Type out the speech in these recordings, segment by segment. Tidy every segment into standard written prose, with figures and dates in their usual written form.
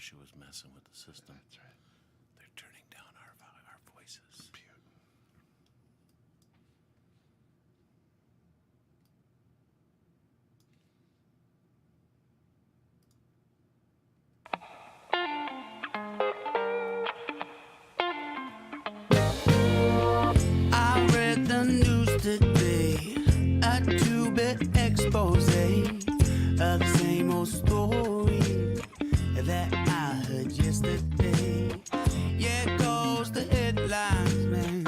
Russia was messing with the system. That's right. They're turning down our voices. I read the news today, a two-bit expose of the same old story that I heard yesterday. Yeah, it goes the headlines, man.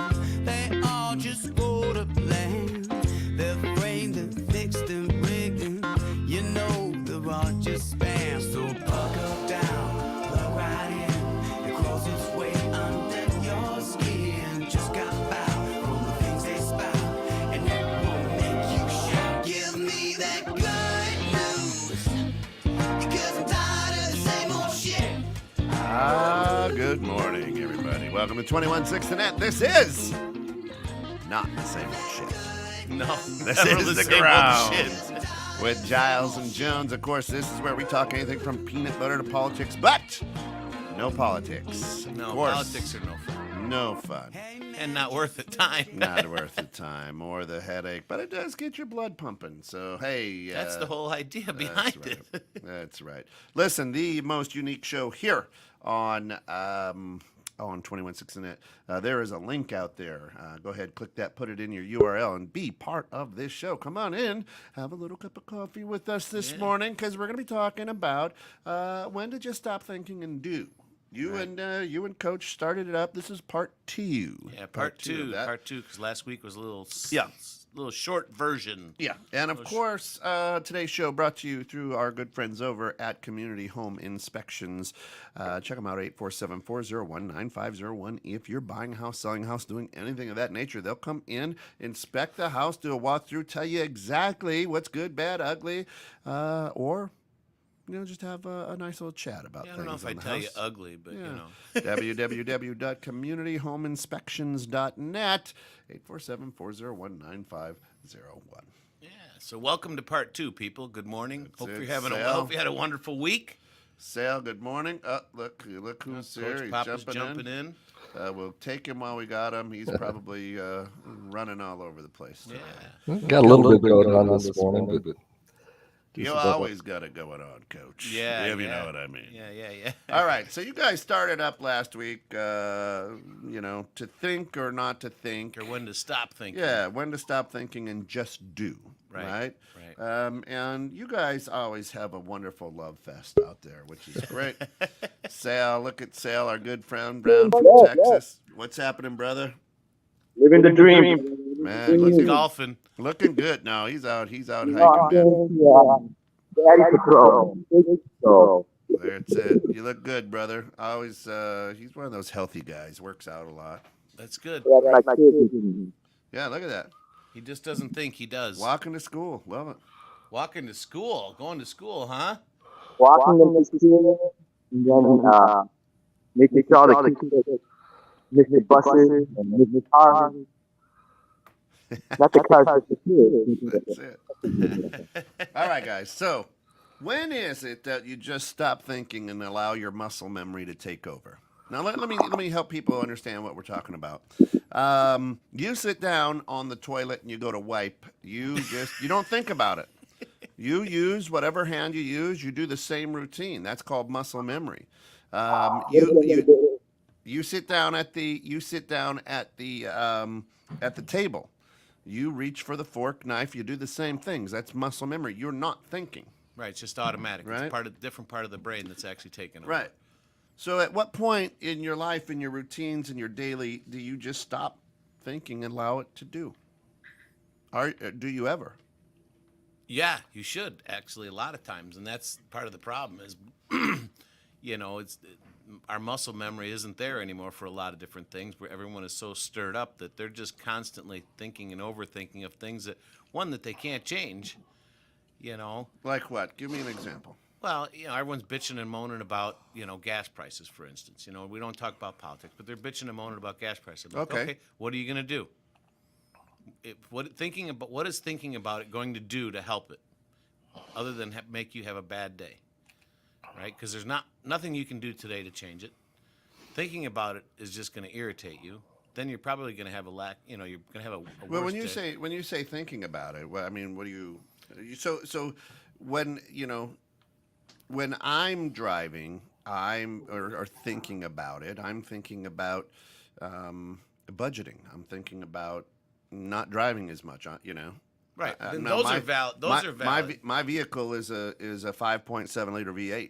They all just go to plan. They're framed and fixed and rigged, and you know they're all just spam. So buckle down, plug right in. It crawls its way under your skin. Just got foul from the things they spout, and it won't make you shout. Give me that good news, because I'm tired of the same old shit. Good morning, everybody. Welcome to 21.6 The Net. This is not the same old shit. No, This never is the same old ground. shit. With Giles and Jones. Of course, this is where we talk anything from peanut butter to politics, but no politics. No, Of course, politics are no fun. no fun. And not worth the time. Not worth the time or the headache, but it does get your blood pumping. So, hey. That's the whole idea That's behind right. it. That's right. Listen, the most unique show here on 21.6 Net. There is a link out there. Go ahead, click that, put it in your URL, and be part of this show. Come on in, have a little cup of coffee with us this morning, because we're going to be talking about when to just stop thinking and do. You and Coach started it up. This is part 2. Yeah, part two. of that. Part 2, because last week was a little Yeah. little short version. Yeah, and of course, today's show brought to you through our good friends over at Community Home Inspections. Check them out, 847-401-9501. If you're buying a house, selling a house, doing anything of that nature, they'll come in, inspect the house, do a walkthrough, tell you exactly what's good, bad, ugly, or just have a nice little chat about Yeah, I things. don't know if I tell you ugly, but you know. www.communityhomeinspections.net, 847-401-9501. Yeah. So welcome to part 2, people. Good morning. Hope it, you're having Sal. hope you had a wonderful week. Sal, good morning. Look who's here. Coach He's Papa's jumping in. We'll take him while we got him. He's probably running all over the place. Yeah. Got a little bit going on this morning, but You always got it going on, Coach. Yeah, If you yeah. know what I mean. Yeah. All right, so you guys started up last week, to think or not to think. Or when to stop thinking. Yeah, when to stop thinking and just do. Right. And you guys always have a wonderful love fest out there, which is great. Sal, look at Sal, our good friend, Brown from Texas. What's happening, brother? Living the dream. Man, Golfing. looking good. No, he's out hiking, man. Daddy Patrol. So, That's it. You look good, brother. Always, he's one of those healthy guys. Works out a lot. That's good. like my kids. Yeah, look at that. He just doesn't think he does. Walking to school. Love it. Walking to school. Going to school, huh? Walking them to school, and then making sure all the kids miss the buses and miss the cars. Not the cars, but the kids. That's it. All right, guys. So, when is it that you just stop thinking and allow your muscle memory to take over? Now, let me help people understand what we're talking about. You sit down on the toilet and you go to wipe. You don't think about it. You use whatever hand you use. You do the same routine. That's called muscle memory. You sit down at the table. You reach for the fork, knife. You do the same things. That's muscle memory. You're not thinking. Right, it's just automatic. Right. It's different part of the brain that's actually taken over. Right. So at what point in your life, in your routines, in your daily, do you just stop thinking and allow it to do? Do you ever? Yeah, you should actually a lot of times, and that's part of the problem is, our muscle memory isn't there anymore for a lot of different things. Where everyone is so stirred up that they're just constantly thinking and overthinking of things that they can't change. Like what? Give me an example. Well, everyone's bitching and moaning about, gas prices, for instance. We don't talk about politics, but they're bitching and moaning about gas prices. Like, Okay. What are you going to do? What is thinking about it going to do to help it, other than make you have a bad day? right? Because there's nothing you can do today to change it. Thinking about it is just going to irritate you. Then you're probably going to have a lack. You're going to have a Well, worse when you say thinking about it, well, I mean, what do so when when I'm driving, or thinking about it, I'm thinking about budgeting. I'm thinking about not driving as much. Right. Then Now those are valid. Those are valid. My vehicle is a 5.7 liter V8,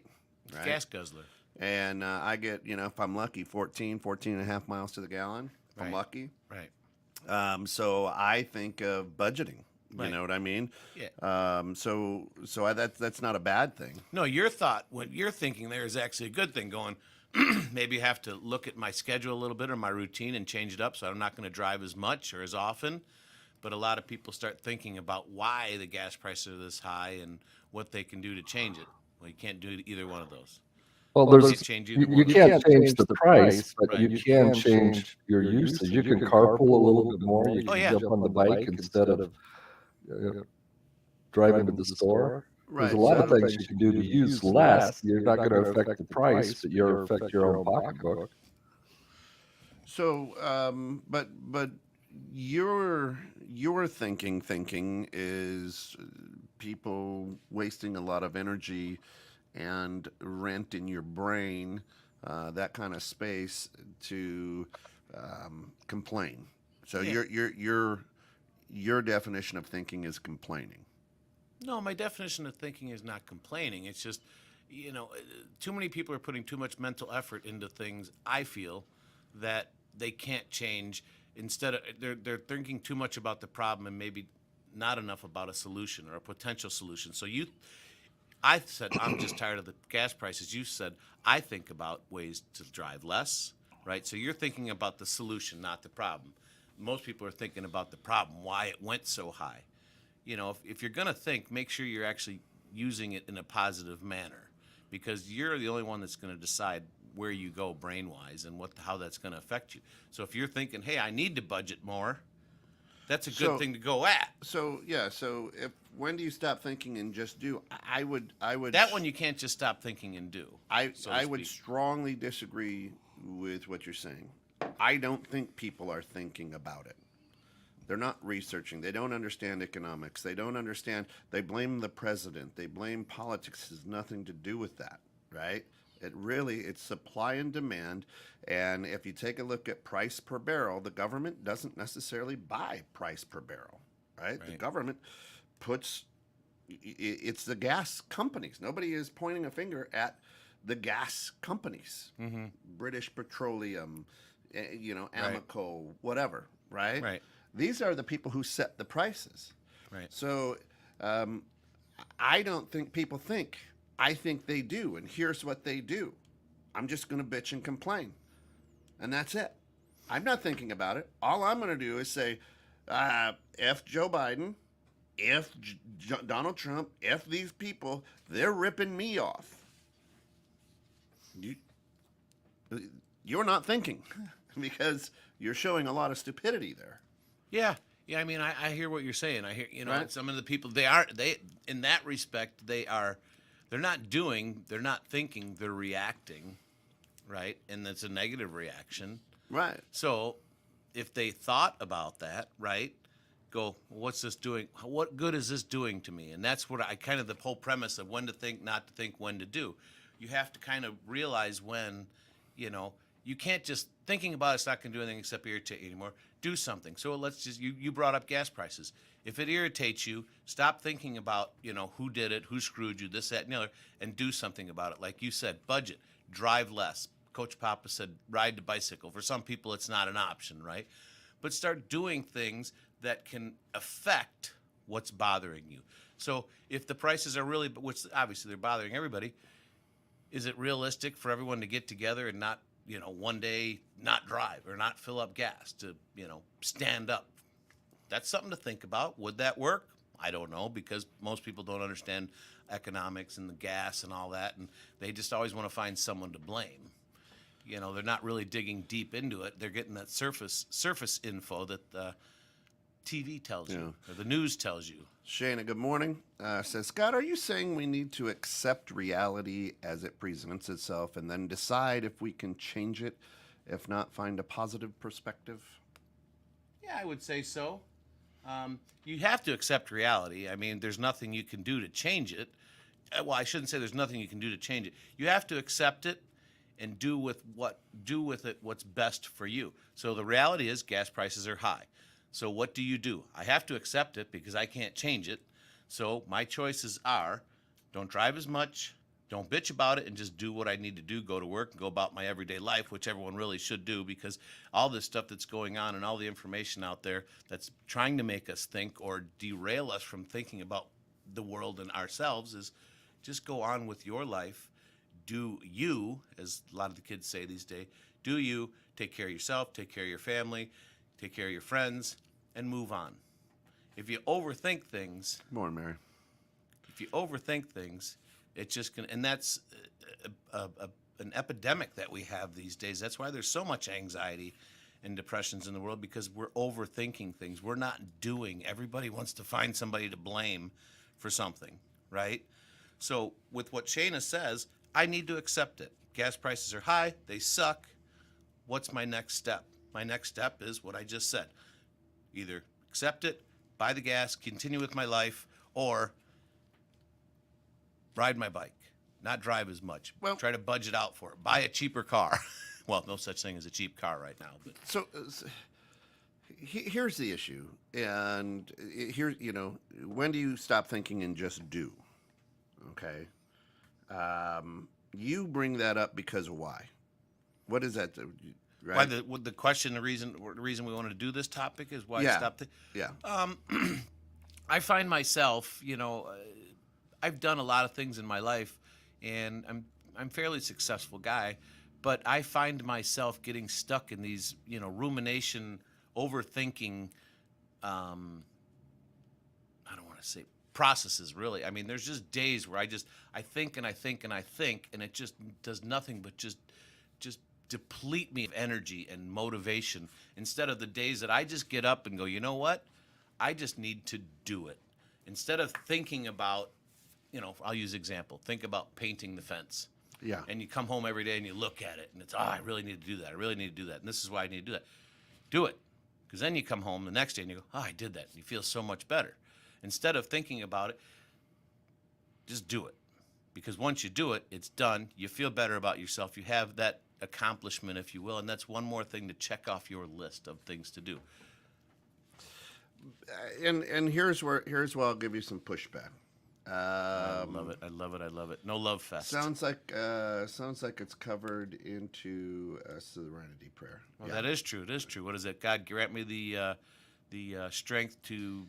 right? Gas guzzler. And I get, if I'm lucky, 14 and a half miles to the gallon. If I'm Right. lucky. Right. So I think of budgeting. You Right. know what I mean? Yeah. That's not a bad thing. No, your thought, what you're thinking there is actually a good thing. Going, maybe have to look at my schedule a little bit or my routine and change it up so I'm not going to drive as much or as often. But a lot of people start thinking about why the gas prices are this high and what they can do to change it. Well, you can't do either one of those. Well, You there's can't change either you one. can't change the price, but Right. you can change your usage. You can carpool a little bit more. You Oh, can yeah. jump on the bike instead of driving to the store. Right. There's a lot of things you can do to use less. You're not going to affect the price, but you'll affect your own pocketbook. So, but your thinking is people wasting a lot of energy and rent in your brain, that kind of space to complain. So Yeah. your definition of thinking is complaining. No, my definition of thinking is not complaining. It's just, too many people are putting too much mental effort into things, I feel, that they can't change. Instead of, they're thinking too much about the problem and maybe not enough about a solution or a potential solution. So I said, I'm just tired of the gas prices. You said, I think about ways to drive less, right? So you're thinking about the solution, not the problem. Most people are thinking about the problem, why it went so high. If you're going to think, make sure you're actually using it in a positive manner, because you're the only one that's going to decide where you go brain-wise and how that's going to affect you. So if you're thinking, hey, I need to budget more, that's a good So- thing to go at. So when do you stop thinking and just do? I would That one you can't just stop thinking and do. so to I would speak. strongly disagree with what you're saying. I don't think people are thinking about it. They're not researching. They don't understand economics. They don't understand. They blame the president. They blame politics. It has nothing to do with that, right? It's supply and demand. And if you take a look at price per barrel, the government doesn't necessarily buy price per barrel, right? The Right. government it's the gas companies. Nobody is pointing a finger at the gas companies. Mm-hmm. British Petroleum, Right. Amoco, whatever, right? Right. These are the people who set the prices. Right. So I don't think people think. I think they do. And here's what they do. I'm just going to bitch and complain. And that's it. I'm not thinking about it. All I'm going to do is say, F Joe Biden, F Donald Trump, F these people, they're ripping me off. You're not thinking because you're showing a lot of stupidity there. Yeah. Yeah, I mean, I hear what you're saying. I hear, Right. some of the people, in that respect, they're not thinking, they're reacting, right? And that's a negative reaction. Right. So if they thought about that, right, go, what's this doing? What good is this doing to me? And that's what the whole premise of when to think, not to think, when to do. You have to kind of realize when, you can't just thinking about it's not going to do anything except irritate you anymore. Do something. So let's just, you brought up gas prices. If it irritates you, stop thinking about, who did it, who screwed you, this, that, and the other, and do something about it. Like you said, budget, drive less. Coach Papa said, ride the bicycle. For some people, it's not an option, right? But start doing things that can affect what's bothering you. So if the prices are really, which obviously they're bothering everybody, is it realistic for everyone to get together and not, one day not drive or not fill up gas to, stand up? That's something to think about. Would that work? I don't know, because most people don't understand economics and the gas and all that, and they just always want to find someone to blame. They're not really digging deep into it. They're getting that surface info that TV tells you Yeah. or the news tells you. Shayna, good morning. Says, Scott, are you saying we need to accept reality as it presents itself and then decide if we can change it, if not, find a positive perspective? Yeah, I would say so. You have to accept reality. I mean, there's nothing you can do to change it. Well, I shouldn't say there's nothing you can do to change it. You have to accept it and do with it what's best for you. So the reality is gas prices are high. So what do? I have to accept it because I can't change it. So my choices are don't drive as much, don't bitch about it, and just do what I need to do, go to work and go about my everyday life, which everyone really should do, because all this stuff that's going on and all the information out there that's trying to make us think or derail us from thinking about the world and ourselves is just go on with your life. Do you, as a lot of the kids say these days, do you, take care of yourself, take care of your family, take care of your friends, and move on. If you overthink things, More, Mary. it's just gonna, and that's an epidemic that we have these days. That's why there's so much anxiety and depressions in the world, because we're overthinking things. We're not doing. Everybody wants to find somebody to blame for something, right? So with what Shayna says, I need to accept it. Gas prices are high. They suck. What's my next step? My next step is what I just said. Either accept it, buy the gas, continue with my life, or ride my bike, not drive as much. Well- Try to budget out for it. Buy a cheaper car. Well, no such thing as a cheap car right now. But So here's the issue. And here, when do you stop thinking and just do? Okay. You bring that up because why? What is that? Right? why the question, the reason we wanted to do this topic is why Yeah. I stopped. Yeah. I find myself, I've done a lot of things in my life, and I'm fairly successful guy, but I find myself getting stuck in these, rumination, overthinking. I don't want to say processes, really. I mean, there's just days where I think and I think and I think, and it just does nothing but just deplete me of energy and motivation, instead of the days that I just get up and go, you know what? I just need to do it. Instead of thinking about, I'll use example. Think about painting the fence. Yeah. And you come home every day and you look at it and it's, I really need to do that. I really need to do that. And this is why I need to do that. Do it. Because then you come home the next day and you go, I did that. And you feel so much better. Instead of thinking about it, just do it. Because once you do it, it's done. You feel better about yourself. You have that accomplishment, if you will. And that's one more thing to check off your list of things to do. And here's where I'll give you some pushback. I love it. I love it. I love it. No love fest. Sounds like it's covered into serenity prayer. Well, that is true. It is true. What is it? God, grant me the strength to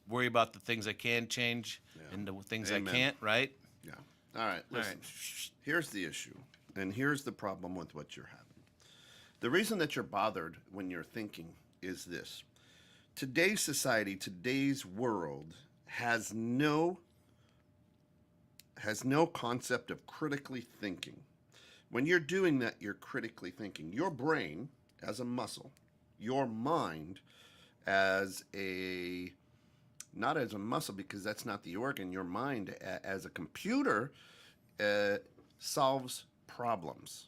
worry about the things I can change and the things Amen. I can't. Right? Yeah. All right. Listen. Here's the issue, and here's the problem with what you're having. The reason that you're bothered when you're thinking is this: today's society, today's world has no concept of critically thinking. When you're doing that, you're critically thinking. Your brain as a muscle, your mind as not as a muscle, because that's not the organ. Your mind as a computer solves problems.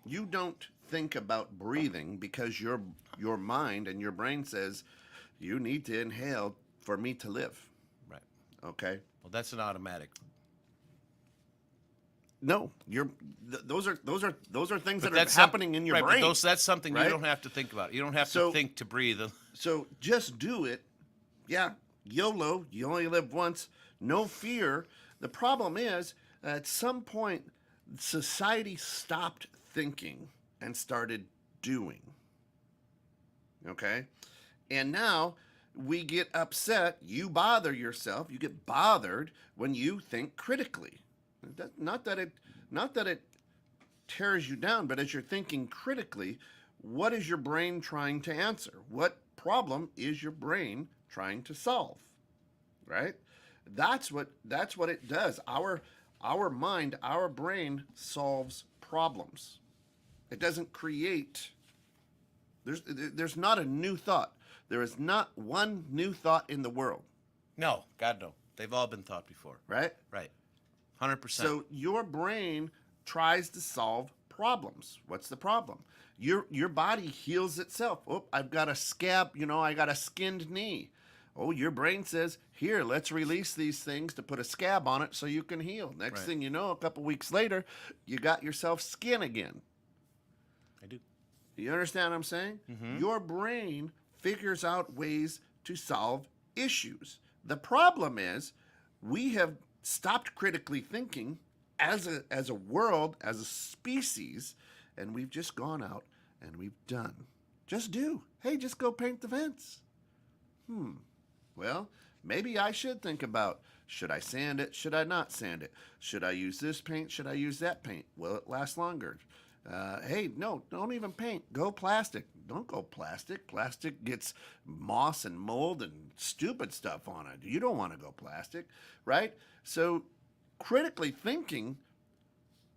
You don't think about breathing because your mind and your brain says you need to inhale for me to live. Right. Okay. Well, that's an automatic. No, those are things But that are happening in your right, brain. But that's something right? you don't have to think about. You don't have So- to think to breathe. So just do it. Yeah, YOLO, you only live once. No fear. The problem is, at some point, society stopped thinking and started doing. Okay? And now we get upset. You bother yourself. You get bothered when you think critically. Not that it tears you down, but as you're thinking critically, what is your brain trying to answer? What problem is your brain trying to solve? Right? That's what it does. Our mind, our brain solves problems. It doesn't create. There's not a new thought. There is not one new thought in the world, No, God, no. They've all been thought before. right? Right. 100%. So your brain tries to solve problems. What's the problem? Your body heals itself. Oh, I've got a scab, I got a skinned knee. Oh, your brain says, here, let's release these things to put a scab on it so you can heal. Next Right. thing you know, a couple weeks later, you got yourself skin again. I do. You understand what I'm saying? Your brain figures out ways to solve issues. The problem is we have stopped critically thinking as a world, as a species, and we've just gone out and we've done. Just do. Hey, just go paint the fence. Well, maybe I should think about, should I sand it? Should I not sand it? Should I use this paint? Should I use that paint? Will it last longer? Hey, no, don't even paint. Go plastic. Don't go plastic. Plastic gets moss and mold and stupid stuff on it. You don't want to go plastic, right? So critically thinking,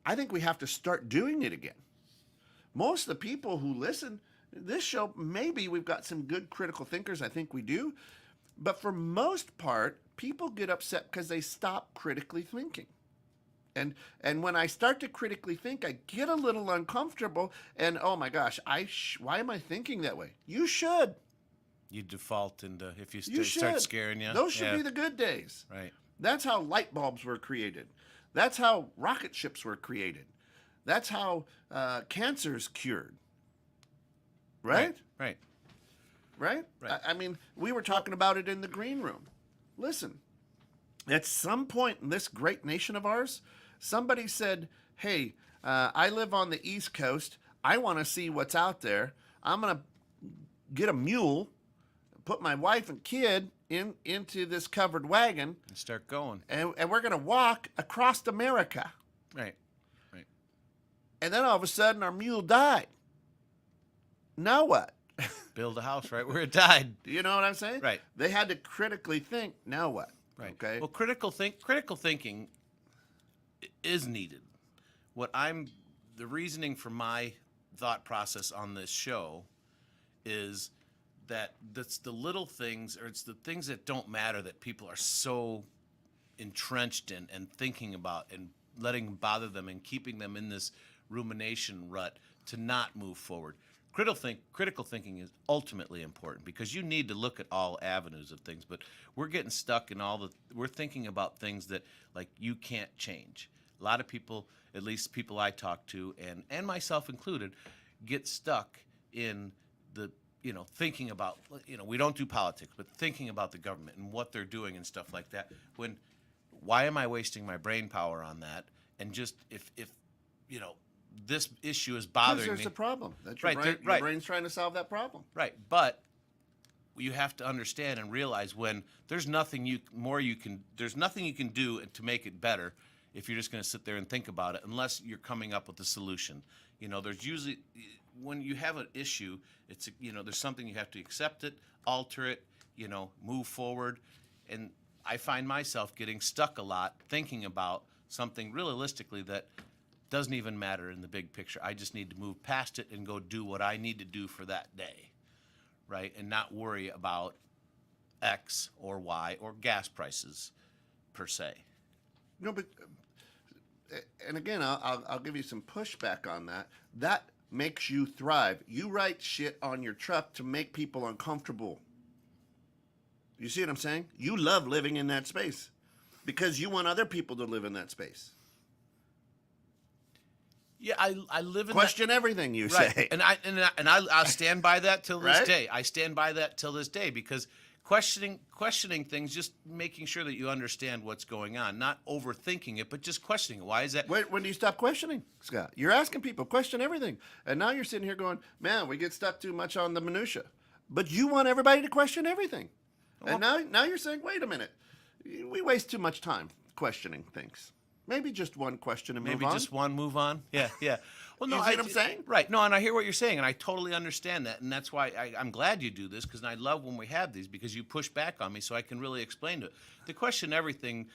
I think we have to start doing it again. Most of the people who listen, this show, maybe we've got some good critical thinkers. I think we do. But for most part, people get upset because they stop critically thinking. And when I start to critically think, I get a little uncomfortable. And oh my gosh, why am I thinking that way? You should. You default into, if you, You start should. scaring you. Those should Yeah. be the good days. Right. That's how light bulbs were created. That's how rocket ships were created. That's how cancer's cured. Right? Right. Right? Right. I mean, we were talking about it in the green room. Listen, at some point in this great nation of ours, somebody said, hey, I live on the East Coast. I want to see what's out there. I'm going to get a mule, put my wife and kid into this covered wagon, And start going. and we're going to walk across America. Right. Right. And then all of a sudden, our mule died. Now what? Build a house right where it died. You know what I'm saying? Right. They had to critically think, now what? Right. Okay. Well, critical thinking is needed. The reasoning for my thought process on this show is that that's the little things, or it's the things that don't matter that people are so entrenched in and thinking about and letting them bother them and keeping them in this rumination rut to not move forward. Critical thinking is ultimately important because you need to look at all avenues of things, but we're getting stuck in we're thinking about things that like you can't change. A lot of people, at least people I talk to and myself included, get stuck in the, thinking about, we don't do politics, but thinking about the government and what they're doing and stuff like that. Why am I wasting my brain power on that? And just if this issue is Because bothering there's me. a problem. That's Right, your there- brain. right. Your brain's trying to solve that problem. Right, but you have to understand and realize when there's nothing you can do to make it better if you're just going to sit there and think about it unless you're coming up with a solution. There's usually when you have an issue, it's there's something you have to accept it, alter it, move forward, and I find myself getting stuck a lot thinking about something realistically that doesn't even matter in the big picture. I just need to move past it and go do what I need to do for that day, right? And not worry about X or Y or gas prices per se. No, but and again, I'll give you some pushback on that. That makes you thrive. You write shit on your truck to make people uncomfortable. You see what I'm saying? You love living in that space because you want other people to live in that space. Yeah, I live in Question everything you right. say. And I'll stand by that till this Right? day. I stand by that till this day because questioning things, just making sure that you understand what's going on, not overthinking it, but just questioning it. Why is that? When do you stop questioning, Scott? You're asking people, question everything. And now you're sitting here going, man, we get stuck too much on the minutia. But you want everybody to question everything. And now you're saying, wait a minute. We waste too much time questioning things. Maybe just one question and Maybe move on. just one move on. Yeah. Well, no, You see what I'm saying? Right. No, and I hear what you're saying, and I totally understand that, and that's why I'm glad you do this because I love when we have these because you push back on me so I can really explain to it. The question everything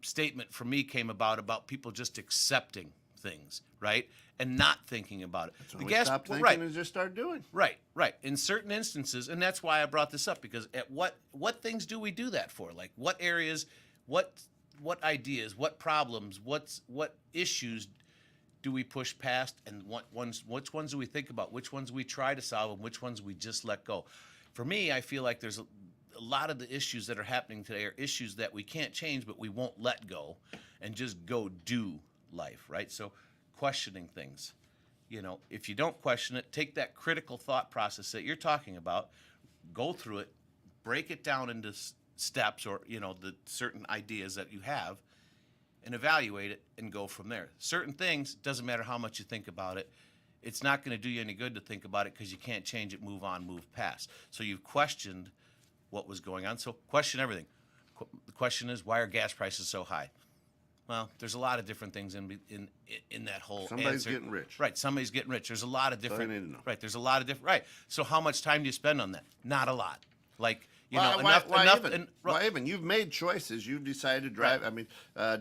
statement for me came about people just accepting things, right? And not thinking about it. So we stopped thinking and just started doing. Right. In certain instances, and that's why I brought this up, because at what things do we do that for? Like what areas, what ideas, what problems, what issues do we push past, and which ones do we think about, which ones we try to solve, and which ones we just let go? For me, I feel like there's a lot of the issues that are happening today are issues that we can't change, but we won't let go and just go do life, right? So questioning things. If you don't question it, take that critical thought process that you're talking about, go through it, break it down into steps or, the certain ideas that you have, and evaluate it and go from there. Certain things, doesn't matter how much you think about it, it's not going to do you any good to think about it because you can't change it, move on, move past. So you've questioned what was going on. So question everything. The question is, why are gas prices so high? Well, there's a lot of different things in that whole Somebody's answer. getting rich. Right, somebody's getting rich. There's a lot of different. I need to know. Right, there's a lot of different. Right. So how much time do you spend on that? Not a lot. Like, Why enough. Why even? You've made choices. You've decided to drive. Right. I mean,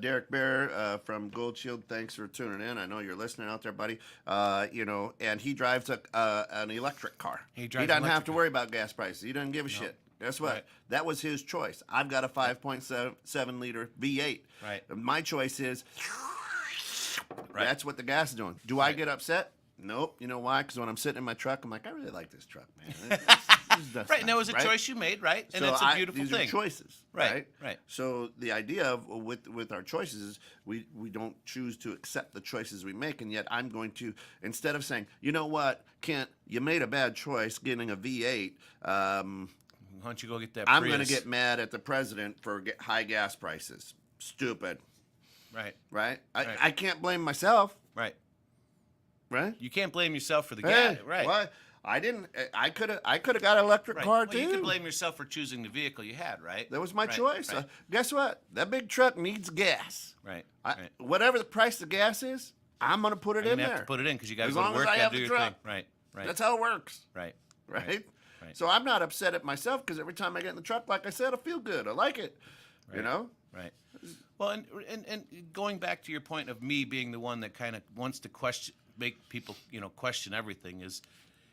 Derek Bear from Gold Shield, thanks for tuning in. I know you're listening out there, buddy. And he drives an electric car. He drives doesn't an have electric to worry about gas prices. He doesn't give a shit. Guess what? Right. That was his choice. I've got a 5.7 liter V8. Right. My choice is. Right. That's what the gas is doing. Do I get upset? Nope. You know why? Because when I'm sitting in my truck, I'm like, I really like this truck, man. That's Right, and that was nice, a right? choice you made, right? And So it's a beautiful these thing. are choices, Right, right. So the idea of with our choices is we don't choose to accept the choices we make, and yet I'm going to, instead of saying, you know what, Kent, you made a bad choice getting a V8. Why don't you go get that? I'm Prius? going to get mad at the president for high gas prices. Stupid, Right, right? Right. I can't blame myself, right. right? You can't blame yourself for the Hey, gas, right? Why? I didn't. I could have got an electric Right. car Well, too. you can blame yourself for choosing the vehicle you had, right? That was my Right, choice. Right, Guess what? That big truck needs gas. right. I, right. Whatever the price of gas is, I'm gonna put it You're in gonna there. have to put it in because you got to As go long to as work, I got have to do the your truck. thing. Right, right. That's how it works, right, right? right. So I'm not upset at myself because every time I get in the truck, like I said, I feel good. I like it. You Right. know. Right. Well, and going back to your point of me being the one that kind of wants to make people, question everything, is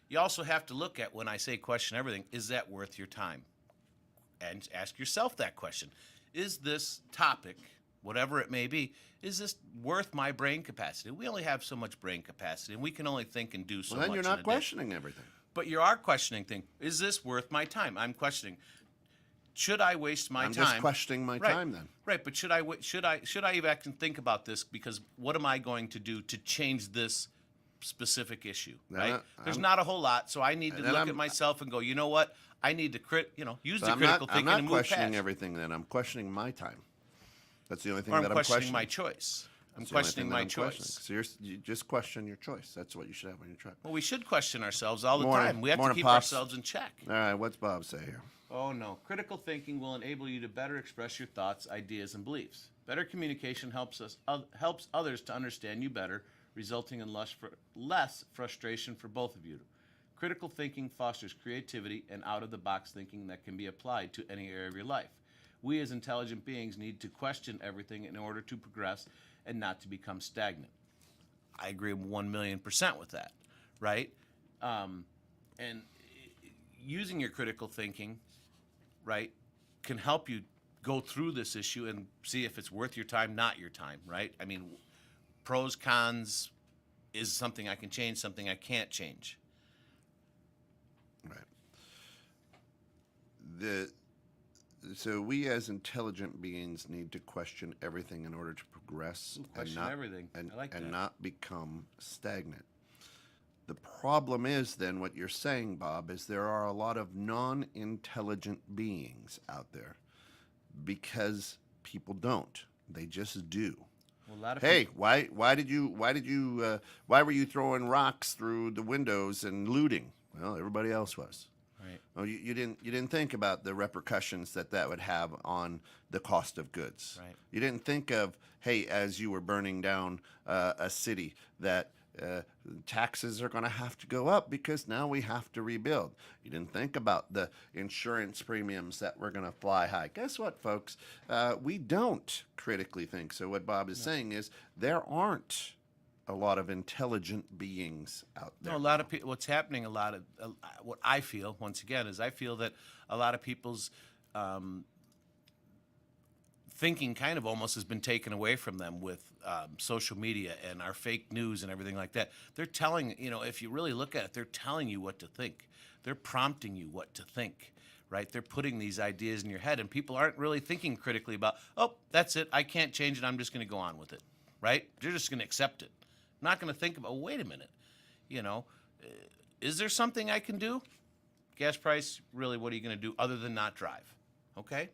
you also have to look at, when I say question everything, is that worth your time? And ask yourself that question. Is this topic, whatever it may be, is this worth my brain capacity? We only have so much brain capacity, and we can only think and do so Well, then much. you're in a not day. questioning everything. But you are questioning things. Is this worth my time? I'm questioning. Should I waste my I'm time? just questioning my Right. time then. Right, but should I even think about this? Because what am I going to do to change this specific issue? Right? There's not a whole lot, so I need to then look I'm- at myself and go, you know what? I need to use But the critical I'm thinking not and move questioning past. everything. Then I'm questioning my time. That's the only thing Or that I'm I'm questioning my choice. I'm That's the only questioning thing that my I'm questioning. choice. So you just question your choice. That's what you should have on your truck. Well, we should question ourselves all the Morning- time. We have to morning, keep Pops. ourselves in check. All right, what's Bob say here? Oh, no. Critical thinking will enable you to better express your thoughts, ideas, and beliefs. Better communication helps others to understand you better, resulting in less frustration for both of you. Critical thinking fosters creativity and out-of-the-box thinking that can be applied to any area of your life. We as intelligent beings need to question everything in order to progress and not to become stagnant. I agree 1,000,000% with that, right? And using your critical thinking, right, can help you go through this issue and see if it's worth your time, not your time, right? I mean, pros, cons, is something I can change, something I can't change. Right. So we as intelligent beings need to question everything in order to progress Question everything. and, I like and that. not become stagnant. The problem is then what you're saying, Bob, is there are a lot of non-intelligent beings out there because people don't. They just do. Well, a lot of Hey, people, why were you throwing rocks through the windows and looting? Well, everybody else was. right, Oh, you didn't think about the repercussions that would have on the cost of goods. Right. You didn't think of, hey, as you were burning down a city, that taxes are going to have to go up because now we have to rebuild. You didn't think about the insurance premiums that were going to fly high. Guess what, folks? We don't critically think. So what Bob is saying is there aren't a lot of intelligent beings out there. No, a lot of people. What's happening? What I feel once again is I feel that a lot of people's thinking kind of almost has been taken away from them with social media and our fake news and everything like that. They're telling, if you really look at it, they're telling you what to think. They're prompting you what to think, right? They're putting these ideas in your head, and people aren't really thinking critically about, oh, that's it, I can't change it, I'm just going to go on with it, right? They're just going to accept it. Not going to think about, wait a minute, is there something I can do? Gas price, really, what are you going to do other than not drive? Okay?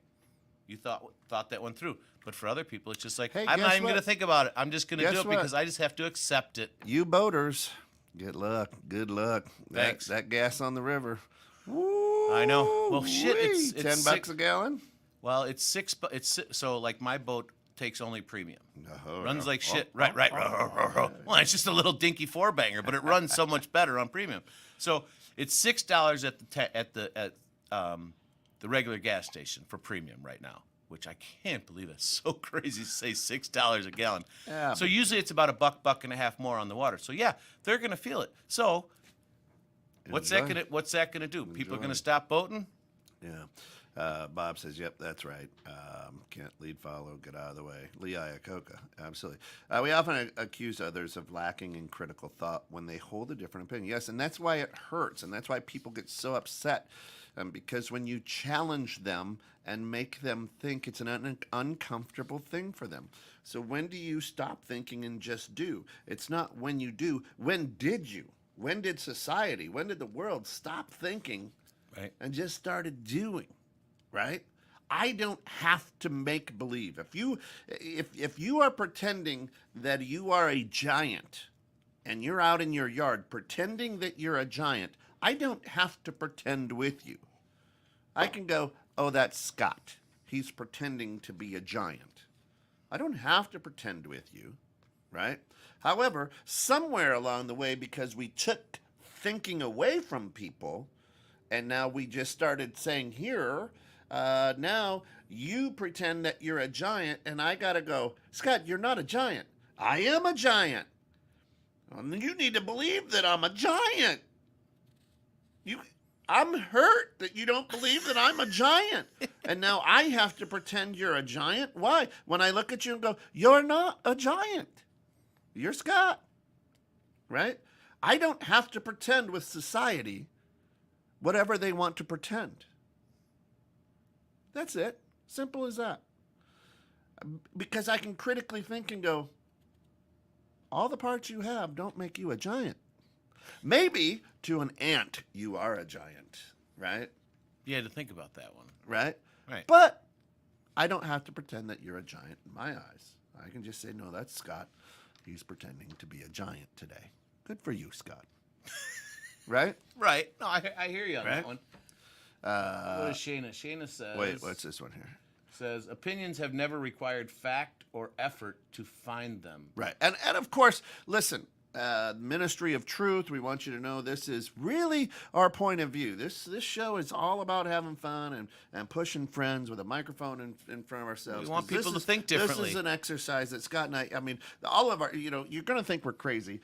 You thought that one through. But for other people, it's just like, Hey, I'm not guess even going to what? think about it. I'm just going to Guess do it what? because I just have to accept it. You boaters, good luck. Good luck. Thanks. That gas on the river. Woo, I know. Well, shit, it's $10 a gallon. Well, it's so like my boat takes only premium. Oh, Runs yeah. like shit. Right. Well, it's just a little dinky four banger, but it runs so much better on premium. So it's $6 at the regular gas station for premium right now, which I can't believe it's so crazy to say $6 a gallon. Yeah. So usually it's about $1.50 more on the water. So yeah, they're gonna feel it. So what's that gonna do? People are gonna stop boating? Yeah. Bob says, yep, that's right. Can't lead, follow, get out of the way. Lee Iacocca, absolutely. We often accuse others of lacking in critical thought when they hold a different opinion. Yes, and that's why it hurts, and that's why people get so upset. Because when you challenge them and make them think, it's an uncomfortable thing for them. So when do you stop thinking and just do? It's not when you do. When did you? When did society, when did the world stop thinking Right. and just started doing? Right? I don't have to make believe. If you are pretending that you are a giant and you're out in your yard pretending that you're a giant, I don't have to pretend with you. I can go, oh, that's Scott. He's pretending to be a giant. I don't have to pretend with you, right? However, somewhere along the way, because we took thinking away from people, and now we just started saying here, now you pretend that you're a giant, and I got to go, Scott, you're not a giant. I am a giant. Well, you need to believe that I'm a giant. I'm hurt that you don't believe that I'm a giant. And now I have to pretend you're a giant. Why? When I look at you and go, you're not a giant. You're Scott. Right? I don't have to pretend with society whatever they want to pretend. That's it. Simple as that. Because I can critically think and go, all the parts you have don't make you a giant. Maybe to an ant, you are a giant, right? You had to think about that one. Right? Right. But I don't have to pretend that you're a giant in my eyes. I can just say, no, that's Scott. He's pretending to be a giant today. Good for you, Scott. Right? Right. No, I hear you on Right? that one. What is Shayna? Shayna says. Wait, what's this one here? Says opinions have never required fact or effort to find them. Right. And of course, listen, Ministry of Truth, we want you to know this is really our point of view. This show is all about having fun and pushing friends with a microphone in front of ourselves. We want 'Cause people to think differently. This is an exercise that Scott and I mean, all of our, you're going to think we're crazy.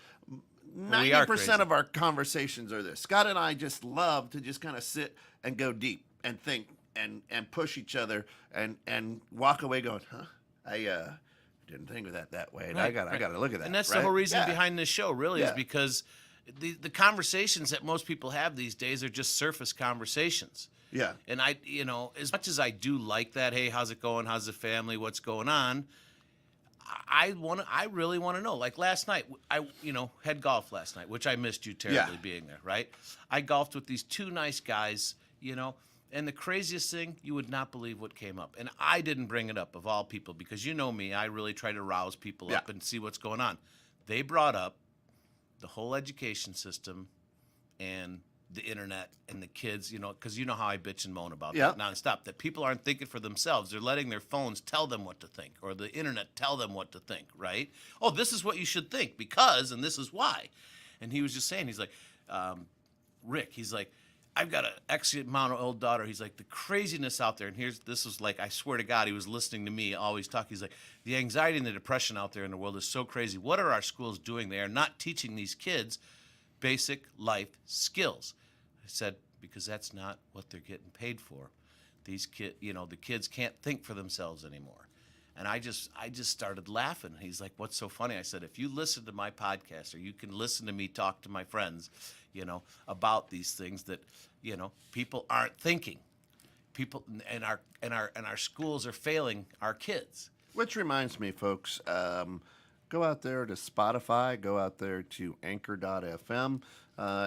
90% crazy. of our conversations are this. Scott and I just love to just kind of sit and go deep and think and push each other and walk away going, huh? I didn't think of that way. And Right, I got to look at that. And that's right? the whole reason Yeah. behind this show, really, is Yeah. because the conversations that most people have these days are just surface conversations. Yeah. And I, as much as I do like that, hey, how's it going? How's the family? What's going on? I really want to know. Like last night, I had golf last night, which I missed you terribly Yeah. being there, right? I golfed with these two nice guys, and the craziest thing, you would not believe what came up. And I didn't bring it up, of all people, because you know me, I really try to rouse people up Yeah. and see what's going on. They brought up the whole education system and the internet and the kids, because you know how I bitch and moan about Yeah. that nonstop, that people aren't thinking for themselves. They're letting their phones tell them what to think, or the internet tell them what to think, right? Oh, this is what you should think because, and this is why. And he was just saying, he's like, Rick, he's like, I've got an X amount of old daughter. He's like, the craziness out there. And this was like, I swear to God, he was listening to me always talk. He's like, the anxiety and the depression out there in the world is so crazy. What are our schools doing? They are not teaching these kids basic life skills. I said, because that's not what they're getting paid for. These the kids can't think for themselves anymore. And I just started laughing. He's like, what's so funny? I said, if you listen to my podcast, or you can listen to me talk to my friends, about these things that, people aren't thinking. People and our schools are failing our kids. Which reminds me, folks, go out there to Spotify, go out there to anchor.fm.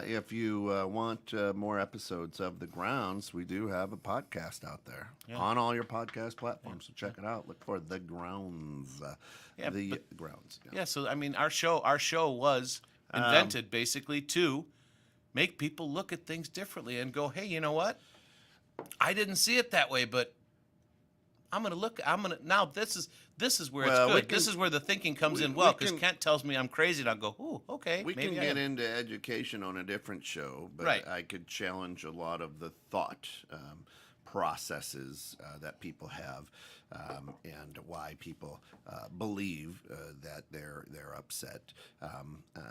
If you want more episodes of The Grounds, we do have a podcast out there on all your podcast platforms. So check it out. Look for The Grounds. Grounds. Yeah, so I mean, our show was invented basically to make people look at things differently and go, hey, you know what? I didn't see it that way, but now this is where it's good. This is where the thinking comes in well, because Kent tells me I'm crazy, and I'll go, ooh, okay. We maybe can get into education on a different show, but right. I could challenge a lot of the thought processes that people have, and why people believe that they're upset.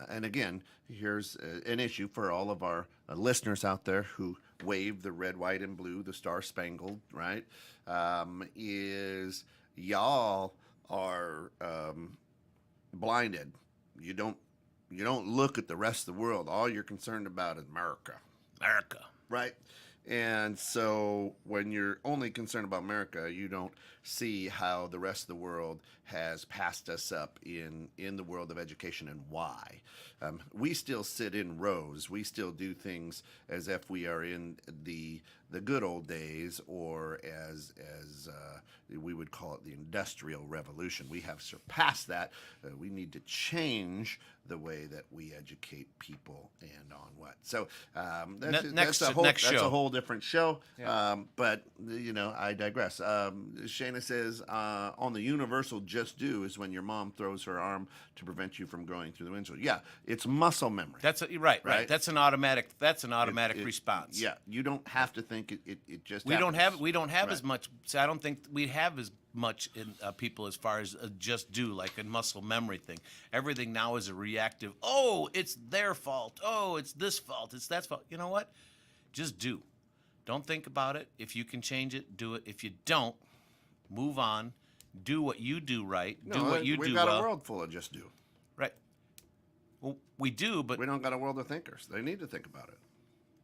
And again, here's an issue for all of our listeners out there who wave the red, white, and blue, the Star Spangled, right? Is y'all are blinded. You don't look at the rest of the world. All you're concerned about is America, right? And so when you're only concerned about America, you don't see how the rest of the world has passed us up in the world of education and why. We still sit in rows. We still do things as if we are in the good old days, or as we would call it, the Industrial Revolution. We have surpassed that. We need to change the way that we educate people and on what. So that's a whole different show. Yeah. But I digress. Shayna says on the universal just do is when your mom throws her arm to prevent you from going through the windshield. Yeah, it's muscle memory. That's right. That's an automatic response. Yeah, you don't have to think it just. We don't have Right. as much. See, I don't think we have as much in people as far as just do, like a muscle memory thing. Everything now is a reactive. Oh, it's their fault. Oh, it's this fault. It's that fault. You know what? Just do. Don't think about it. If you can change it, do it. If you don't, move on. Do what you do right. Do what you do well. We've got a world full of just do. Right. Well, we do, but we don't got a world of thinkers. They need to think about it.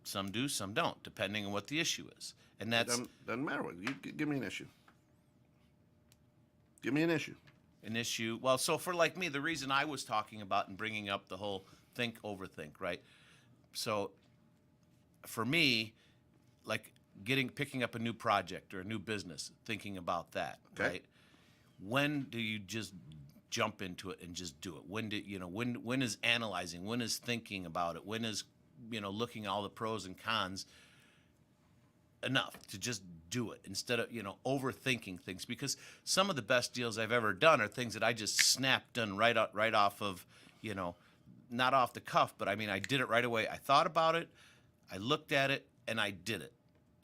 Some do, some don't, depending on what the issue is. And that's doesn't matter what. You give me an issue. Give me an issue. An issue. Well, so for like me, the reason I was talking about and bringing up the whole think, overthink, right? So for me, like picking up a new project or a new business, thinking about that, Okay. right? When do you just jump into it and just do it? When is analyzing? When is thinking about it? When is looking at all the pros and cons enough to just do it instead of overthinking things? Because some of the best deals I've ever done are things that I just done right off of not off the cuff, but I mean I did it right away. I thought about it, I looked at it, and I did it,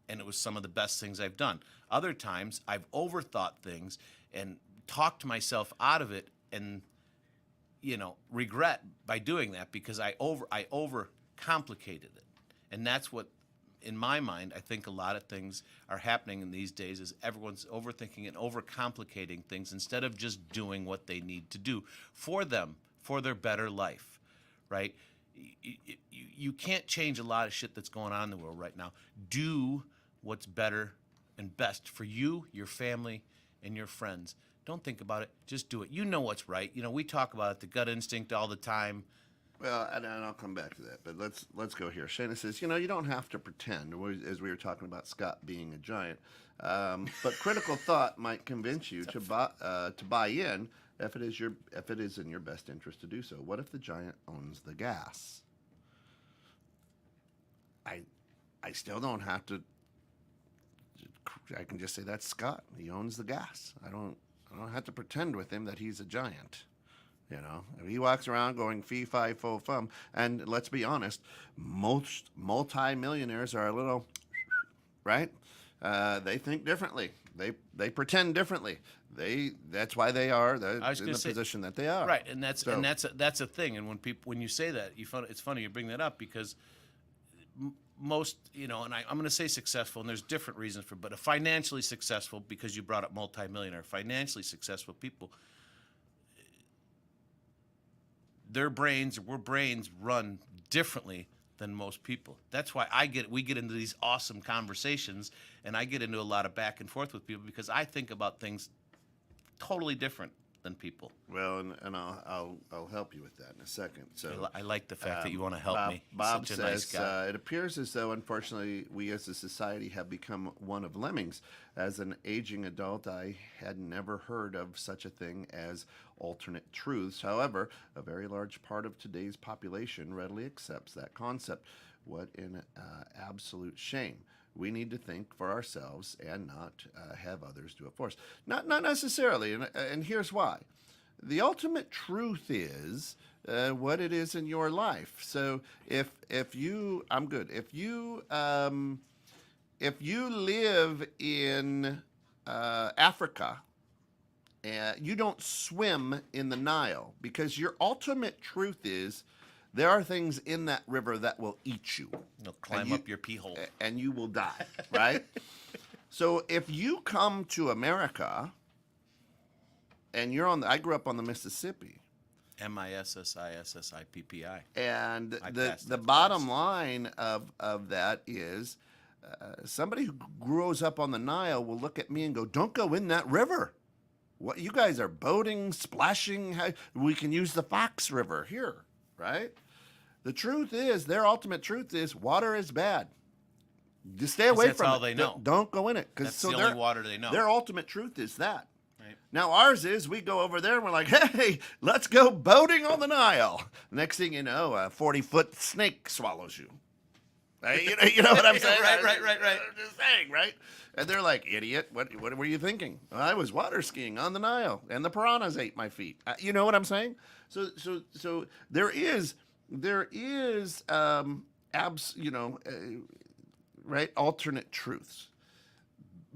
and it was some of the best things I've done. Other times I've overthought things and talked myself out of it, and regret by doing that because I overcomplicated it. And that's what, in my mind, I think a lot of things are happening in these days is everyone's overthinking and overcomplicating things instead of just doing what they need to do for them, for their better life, right? You can't change a lot of shit that's going on in the world right now. Do what's better and best for you, your family, and your friends. Don't think about it. Just do it. You know what's right. We talk about it, the gut instinct all the time. Well, and I'll come back to that, but let's go here. Shayna says, you don't have to pretend, as we were talking about Scott being a giant, but critical thought might convince you to buy in if it is in your best interest to do so. What if the giant owns the gas? I still don't have to. I can just say that's Scott. He owns the gas. I don't have to pretend with him that he's a giant. You know, he walks around going fee, fi, fo, fum. And let's be honest, most multimillionaires are a little, right? They think differently. They pretend differently. That's why they are I was in gonna the say- position that they are. Right, and that's So- that's a thing. And when you say that, it's funny you bring that up because most, and I'm going to say successful, and there's different reasons for, but a financially successful, because you brought up multimillionaire, financially successful people, their brains run differently than most people. That's why we get into these awesome conversations, and I get into a lot of back and forth with people because I think about things totally different than people. Well, and I'll help you with that in a second. So I like the fact that you want to help me. Bob Such a says, nice guy. it appears as though, unfortunately, we as a society have become one of lemmings. As an aging adult, I had never heard of such a thing as alternate truths. However, a very large part of today's population readily accepts that concept. What an absolute shame. We need to think for ourselves and not have others do it for us. Not necessarily, and here's why. The ultimate truth is what it is in your life. So if you, I'm good. If you live in Africa, you don't swim in the Nile, because your ultimate truth is there are things in that river that will eat you. They'll climb up your pee hole. And you will die, right? So if you come to America and you're I grew up on the Mississippi. Mississippi. And I the passed that bottom class. line of that is somebody who grows up on the Nile will look at me and go, don't go in that river. What, you guys are boating, splashing. We can use the Fox River here, right? The truth is, their ultimate truth is water is bad. Just stay away that's from it. all they know. Don't go in it. That's the only water they know. Their ultimate truth is that. Right. Now ours is we go over there and we're like, hey, let's go boating on the Nile. Next thing you know, a 40-foot snake swallows you. You know what I'm saying? Right. I'm just saying, right? And they're like, idiot, what were you thinking? Well, I was water skiing on the Nile, and the piranhas ate my feet. You know what I'm saying? So there is right, alternate truths,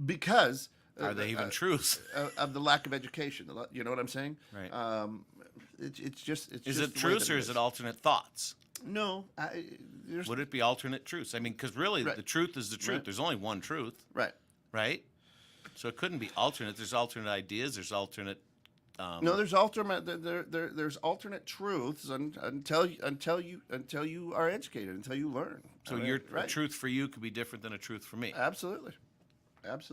because Are they even truths? of the lack of education? You know what I'm saying? Right. It's just Is just it the way truths that or is it alternate thoughts? No, there's Would it be alternate truths? I mean, because really, Right. the truth is the truth. Right. There's only one truth, right. right? So it couldn't be alternate. There's alternate ideas. There's alternate. No, there's there's alternate truths until you are educated, until you learn. So I mean, your right. a truth for you could be different than a truth for me. Absolutely. If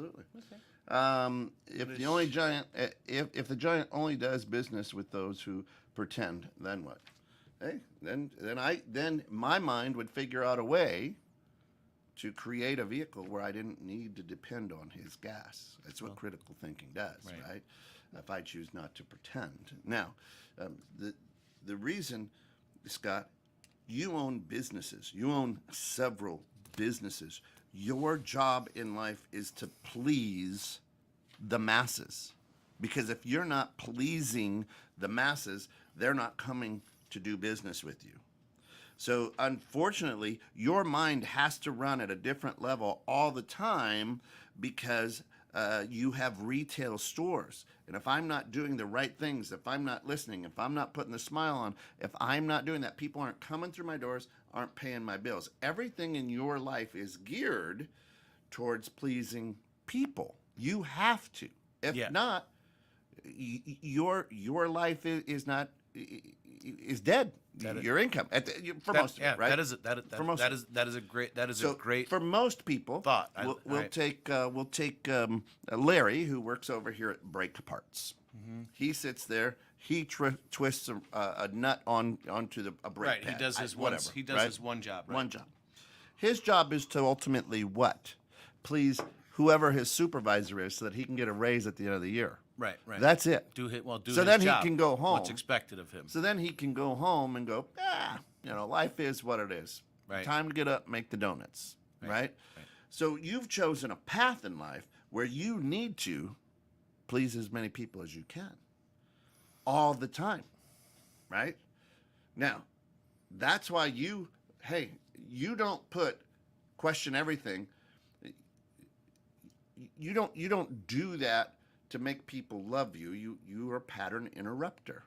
the only giant, if the giant only does business with those who pretend, then what? Hey, then my mind would figure out a way to create a vehicle where I didn't need to depend on his gas. That's what critical thinking does, right? If I choose not to pretend. Now, the reason, Scott, you own businesses. You own several businesses. Your job in life is to please the masses. Because if you're not pleasing the masses, they're not coming to do business with you. So unfortunately, your mind has to run at a different level all the time, because you have retail stores. And if I'm not doing the right things, if I'm not listening, if I'm not putting the smile on, if I'm not doing that, people aren't coming through my doors, aren't paying my bills. Everything in your life is geared towards pleasing people. You have to. If not, your life is not is dead. Your income for most of it, right? That is a great for most people. thought. We'll take Larry, who works over here at Brake Parts. Mm-hmm. He sits there. He twists a nut onto a brake Right. pad. He does his whatever. He does right? his one job. Right? One job. His job is to ultimately what? Please whoever his supervisor is, so that he can get a raise at the end of the year. Right. That's it. Do so his then job. he can go home. What's expected of him? So then he can go home and go, life is what it is. Right. Time to get up, make the donuts. Right? So you've chosen a path in life where you need to please as many people as you can all the time. right? Now, that's why you don't question everything. You don't do that to make people love you. You are a pattern interrupter.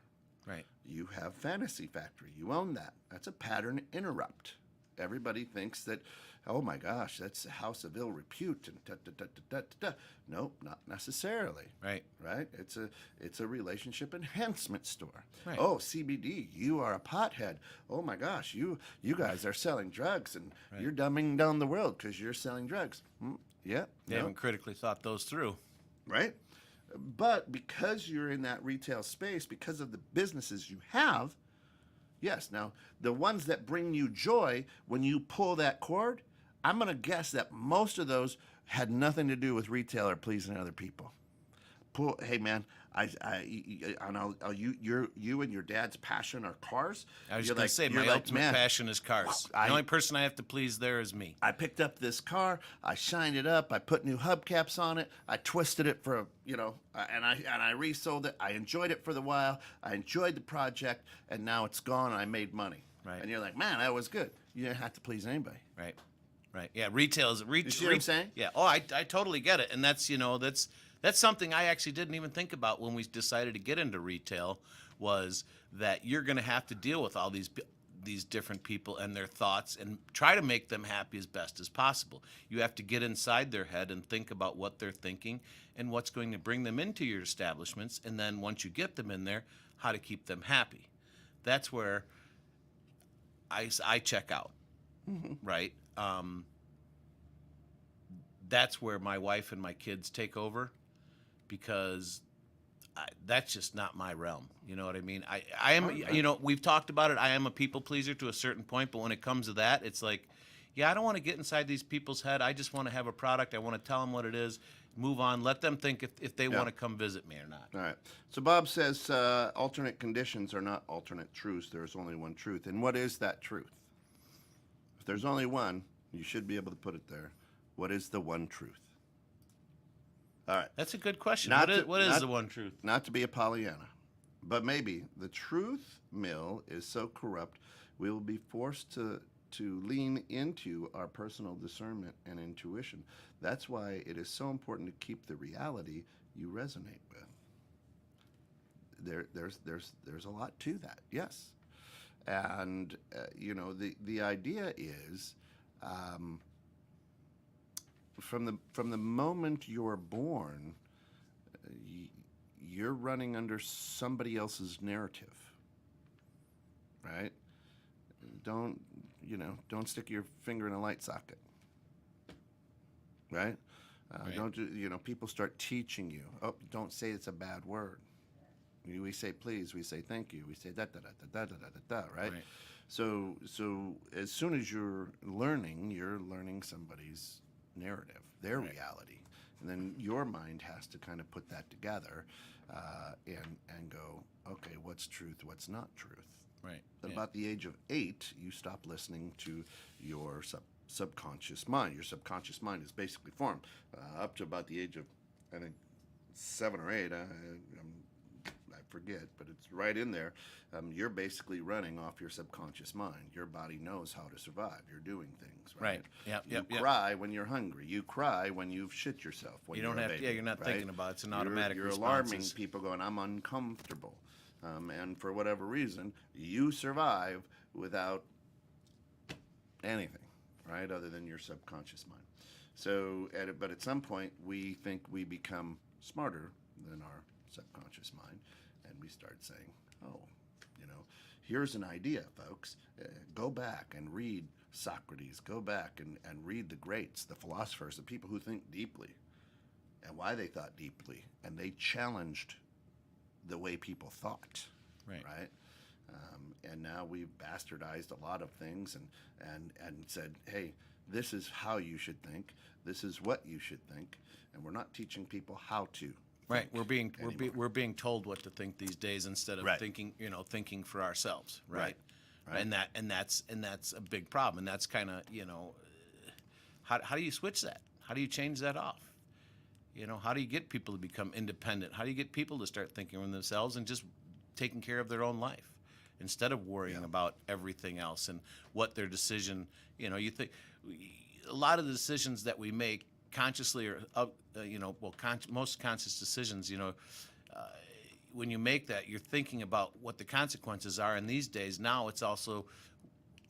Right. You have Fantasy Factory. You own that. That's a pattern interrupt. Everybody thinks that, oh my gosh, that's a house of ill repute and da da da da da da. Nope, not necessarily. Right. Right? It's a relationship enhancement store. Right. Oh, CBD, you are a pothead. Oh my gosh, you guys are selling drugs and you're dumbing down the world because you're selling drugs. Yeah. They haven't critically thought those through. Right? But because you're in that retail space, because of the businesses you have, yes, now the ones that bring you joy when you pull that cord, I'm going to guess that most of those had nothing to do with retail or pleasing other people. Hey man, you and your dad's passion are cars. I was You're going like- to say, you're my like, ultimate "Man, passion is cars. I- The only person I have to please there is me. I picked up this car. I shined it up. I put new hubcaps on it. I twisted it for and I resold it. I enjoyed it for the while. I enjoyed the project, and now it's gone. And I made money. Right. And you're like, man, that was good. You didn't have to please anybody. Right. Right. Yeah. Retail is You see what I'm saying? Yeah. Oh, I totally get it. And that's something I actually didn't even think about when we decided to get into retail, was that you're going to have to deal with all these different people and their thoughts and try to make them happy as best as possible. You have to get inside their head and think about what they're thinking and what's going to bring them into your establishments. And then once you get them in there, how to keep them happy. That's where I check out, right? That's where my wife and my kids take over, because that's just not my realm. You know what I mean? I am, we've talked about it. I am a people pleaser to a certain point, but when it comes to that, it's like, yeah, I don't want to get inside these people's head. I just want to have a product. I want to tell them what it is, move on, let them think if they want to come visit me or not. All right. So Bob says alternate conditions are not alternate truths. There's only one truth. And what is that truth? If there's only one, you should be able to put it there. What is the one truth? All right. That's a good question. Not What is the one truth? Not to be a Pollyanna, but maybe the truth mill is so corrupt we will be forced to lean into our personal discernment and intuition. That's why it is so important to keep the reality you resonate with. There's a lot to that, yes, and the idea is. From the moment you're born, you're running under somebody else's narrative, right? Don't stick your finger in a light socket, right? Right. Don't do, people start teaching you. Oh, don't say it's a bad word. We say please, we say thank you, we say da da da da da da da da, right? Right. So as soon as you're learning somebody's narrative, their reality, and then your mind has to kind of put that together and go, okay, what's truth, what's not truth. Right. At Yeah. about the age of 8, you stop listening to your subconscious mind. Your subconscious mind is basically formed up to about the age of, I think, 7 or 8. I forget, but it's right in there. You're basically running off your subconscious mind. Your body knows how to survive. You're doing things, right? Right. Yep, You yep. cry when you're hungry. You cry when you've shit yourself. When You don't you're a have to- baby, yeah, you're not right? thinking about it. It's an automatic You're responses. alarming people, going, "I'm uncomfortable," and for whatever reason, you survive without anything, right, other than your subconscious mind. So, but at some point, we think we become smarter than our subconscious mind, and we start saying, "Oh, here's an idea, folks. Go back and read Socrates. Go back and read the greats, the philosophers, the people who think deeply, and why they thought deeply, and they challenged the way people thought." Right. Right. And now we've bastardized a lot of things and said, hey, this is how you should think. This is what you should think. And we're not teaching people how to. Right. think We're being told what to think these days instead of Right. thinking for ourselves. Right. Right. And that's a big problem. And that's kind of how do you switch that? How do you change that off? How do you get people to become independent? How do you get people to start thinking for themselves and just taking care of their own life? instead of worrying about everything else and what their decision. You think a lot of the decisions that we make consciously or most conscious decisions. When you make that, you're thinking about what the consequences are. And these days, now it's also,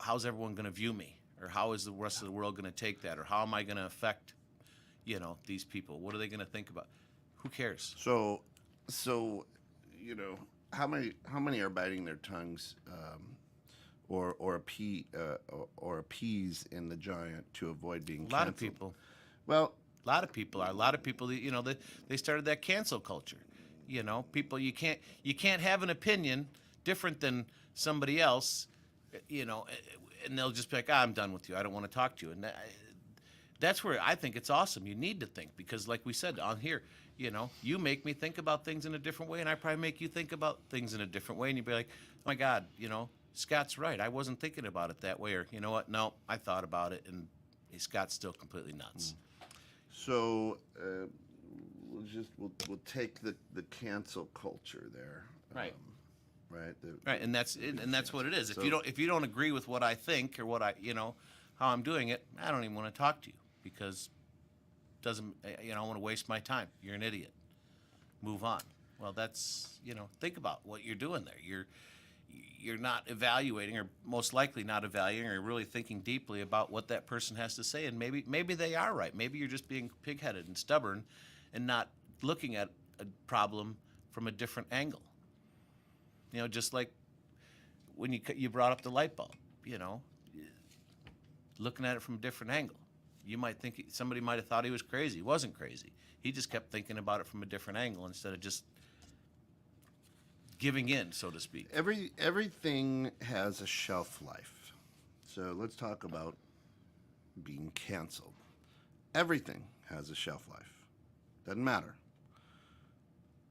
how's everyone going to view me, or how is the rest of the world going to take that, or how am I going to affect, these people? What are they going to think about? Who cares? So, how many are biting their tongues, or appease in the giant to avoid being A lot canceled? of people. Well, A lot of people are. A lot of people, they started that cancel culture. People, you can't have an opinion different than somebody else, and they'll just be like, I'm done with you. I don't want to talk to you. And that's where I think it's awesome. You need to think, because like we said on here, you make me think about things in a different way, and I probably make you think about things in a different way, and you'd be like, oh my God, Scott's right. I wasn't thinking about it that way, or you know what? No, I thought about it, and Scott's still completely nuts. so we'll take the cancel culture there. Right. Right. Right, and that's what it is. So- If you don't agree with what I think or what how I'm doing it, I don't even want to talk to you, because it doesn't I don't want to waste my time. You're an idiot. Move on. Well, that's think about what you're doing there. You're not evaluating, or most likely not evaluating, or really thinking deeply about what that person has to say. And maybe they are right. Maybe you're just being pigheaded and stubborn, and not looking at a problem from a different angle. Just like when you brought up the light bulb, looking at it from a different angle. You might think somebody might have thought he was crazy. He wasn't crazy. He just kept thinking about it from a different angle instead of just giving in, so to speak. Everything has a shelf life. So let's talk about being canceled. Everything has a shelf life. Doesn't matter.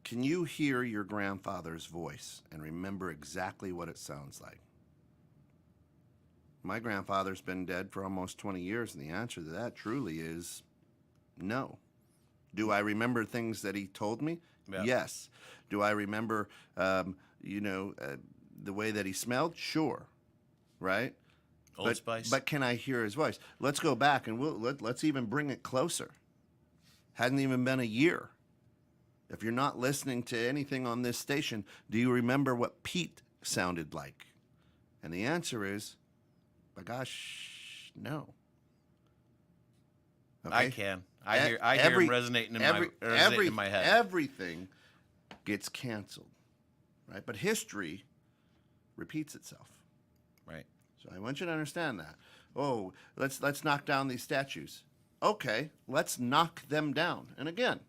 Can you hear your grandfather's voice and remember exactly what it sounds like? My grandfather's been dead for almost 20 years, and the answer to that truly is no. Do I remember things that he told me? Yeah. Yes. Do I remember, the way that he smelled? Sure. Right? Old Spice. But can I hear his voice? Let's go back, and let's even bring it closer. Hadn't even been a year. If you're not listening to anything on this station, do you remember what Pete sounded like? And the answer is, by gosh, no. I can. I hear him resonating in my head. Everything gets canceled, right? But history repeats itself. Right. So I want you to understand that. Oh, let's knock down these statues. Okay, let's knock them down. And again,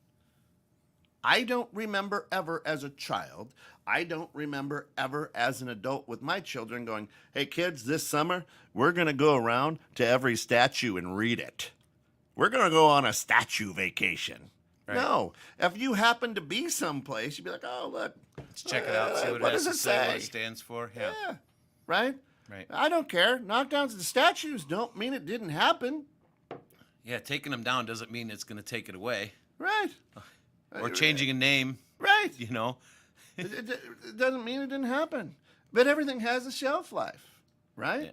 I don't remember ever as a child, I don't remember ever as an adult with my children going, hey kids, this summer, we're going to go around to every statue and read it. We're going to go on a statue vacation. Right. No. If you happen to be someplace, you'd be like, oh, look. Let's check it out, see what it has to say, what it stands for. Yeah. Yeah. Right? Right. I don't care. Knockdowns of the statues don't mean it didn't happen. Yeah, taking them down doesn't mean it's going to take it away. Right. Or changing a name, Right. It It doesn't mean it didn't happen. But everything has a shelf life, right?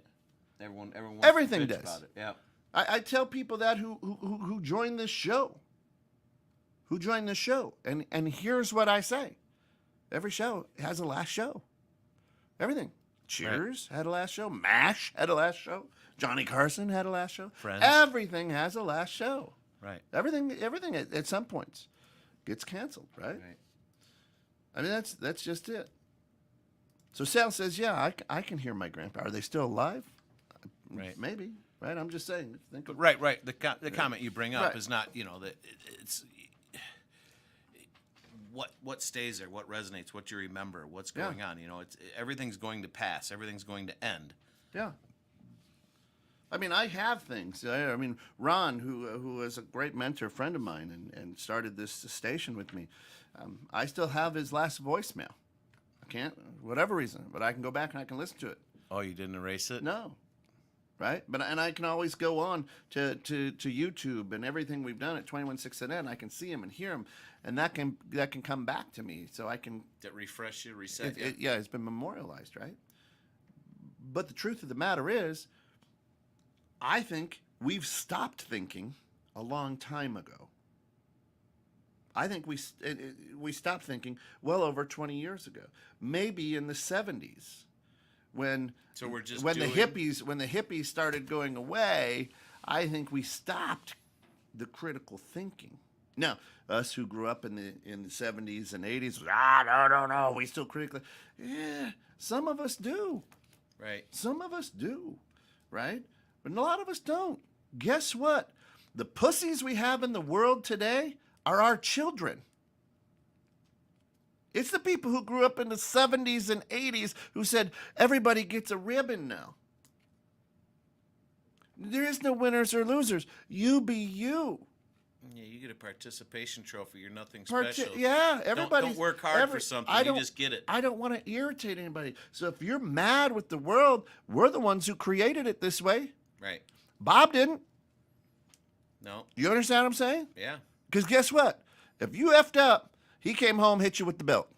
Yeah. Everyone Everything bitch does. about it. Yeah. I tell people that who join this show. Who join this show. And here's what I say. Every show has a last show. Everything. Cheers had a last show. MASH had a last show. Johnny Carson had a last show. Friends. Everything has a last show. Right. Everything at some points gets canceled, right? Right. I mean, that's just it. So Sal says, yeah, I can hear my grandpa. Are they still alive? Right. Maybe, right? I'm just saying. Think of, Right. The comment you bring up Right. is not, that it's what stays there, what resonates, what you remember, what's Yeah. going on. It's everything's going to pass, everything's going to end. yeah. I mean, I have things. I mean, Ron, who is a great mentor friend of mine and started this station with me, I still have his last voicemail. I can't, whatever reason, but I can go back and I can listen to it. Oh, you didn't erase it? No. Right? And I can always go on to YouTube and everything we've done at 216NN, and I can see him and hear him, and that can come back to me, so I can. That refresh you, reset you. Yeah, it's been memorialized, right? But the truth of the matter is, I think we've stopped thinking a long time ago. I think we stopped thinking well over 20 years ago, maybe in the 70s, when So we're just when doing- the hippies started going away. I think we stopped the critical thinking. Now, us who grew up in the 70s and 80s, no, we still critically. Yeah, some of us do. Right. Some of us do, right? But a lot of us don't. Guess what? The pussies we have in the world today are our children. It's the people who grew up in the 70s and 80s who said everybody gets a ribbon now. There is no winners or losers. You be you. Yeah, you get a participation trophy. You're nothing Parti- special. yeah, everybody. Don't work hard for something. You just get it. I don't want to irritate anybody. So if you're mad with the world, we're the ones who created it this way. Right. Bob didn't. No. You understand what I'm saying? Yeah. Because guess what? If you effed up, he came home, hit you with the belt.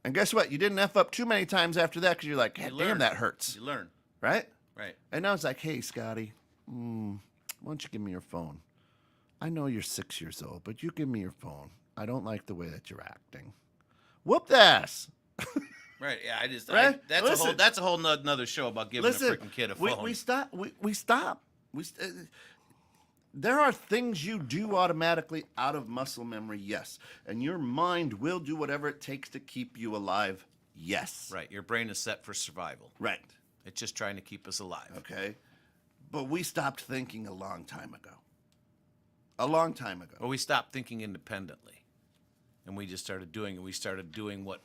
And guess what? You didn't F up too many times after that because you're like, God You damn, learn. that hurts. You learn. Right? Right. And now it's like, hey, Scotty, why don't you give me your phone? I know you're 6 years old, but you give me your phone. I don't like the way that you're acting. Whoop the ass. Right. Yeah. I just. Right? That's a whole nother show about giving a freaking kid a phone. We stop. We stop. There are things you do automatically out of muscle memory, yes. And your mind will do whatever it takes to keep you alive, yes. Right. Your brain is set for survival. Right. It's just trying to keep us alive. Okay. But we stopped thinking a long time ago. A long time ago. Well, we stopped thinking independently, and we just started doing it. We started doing what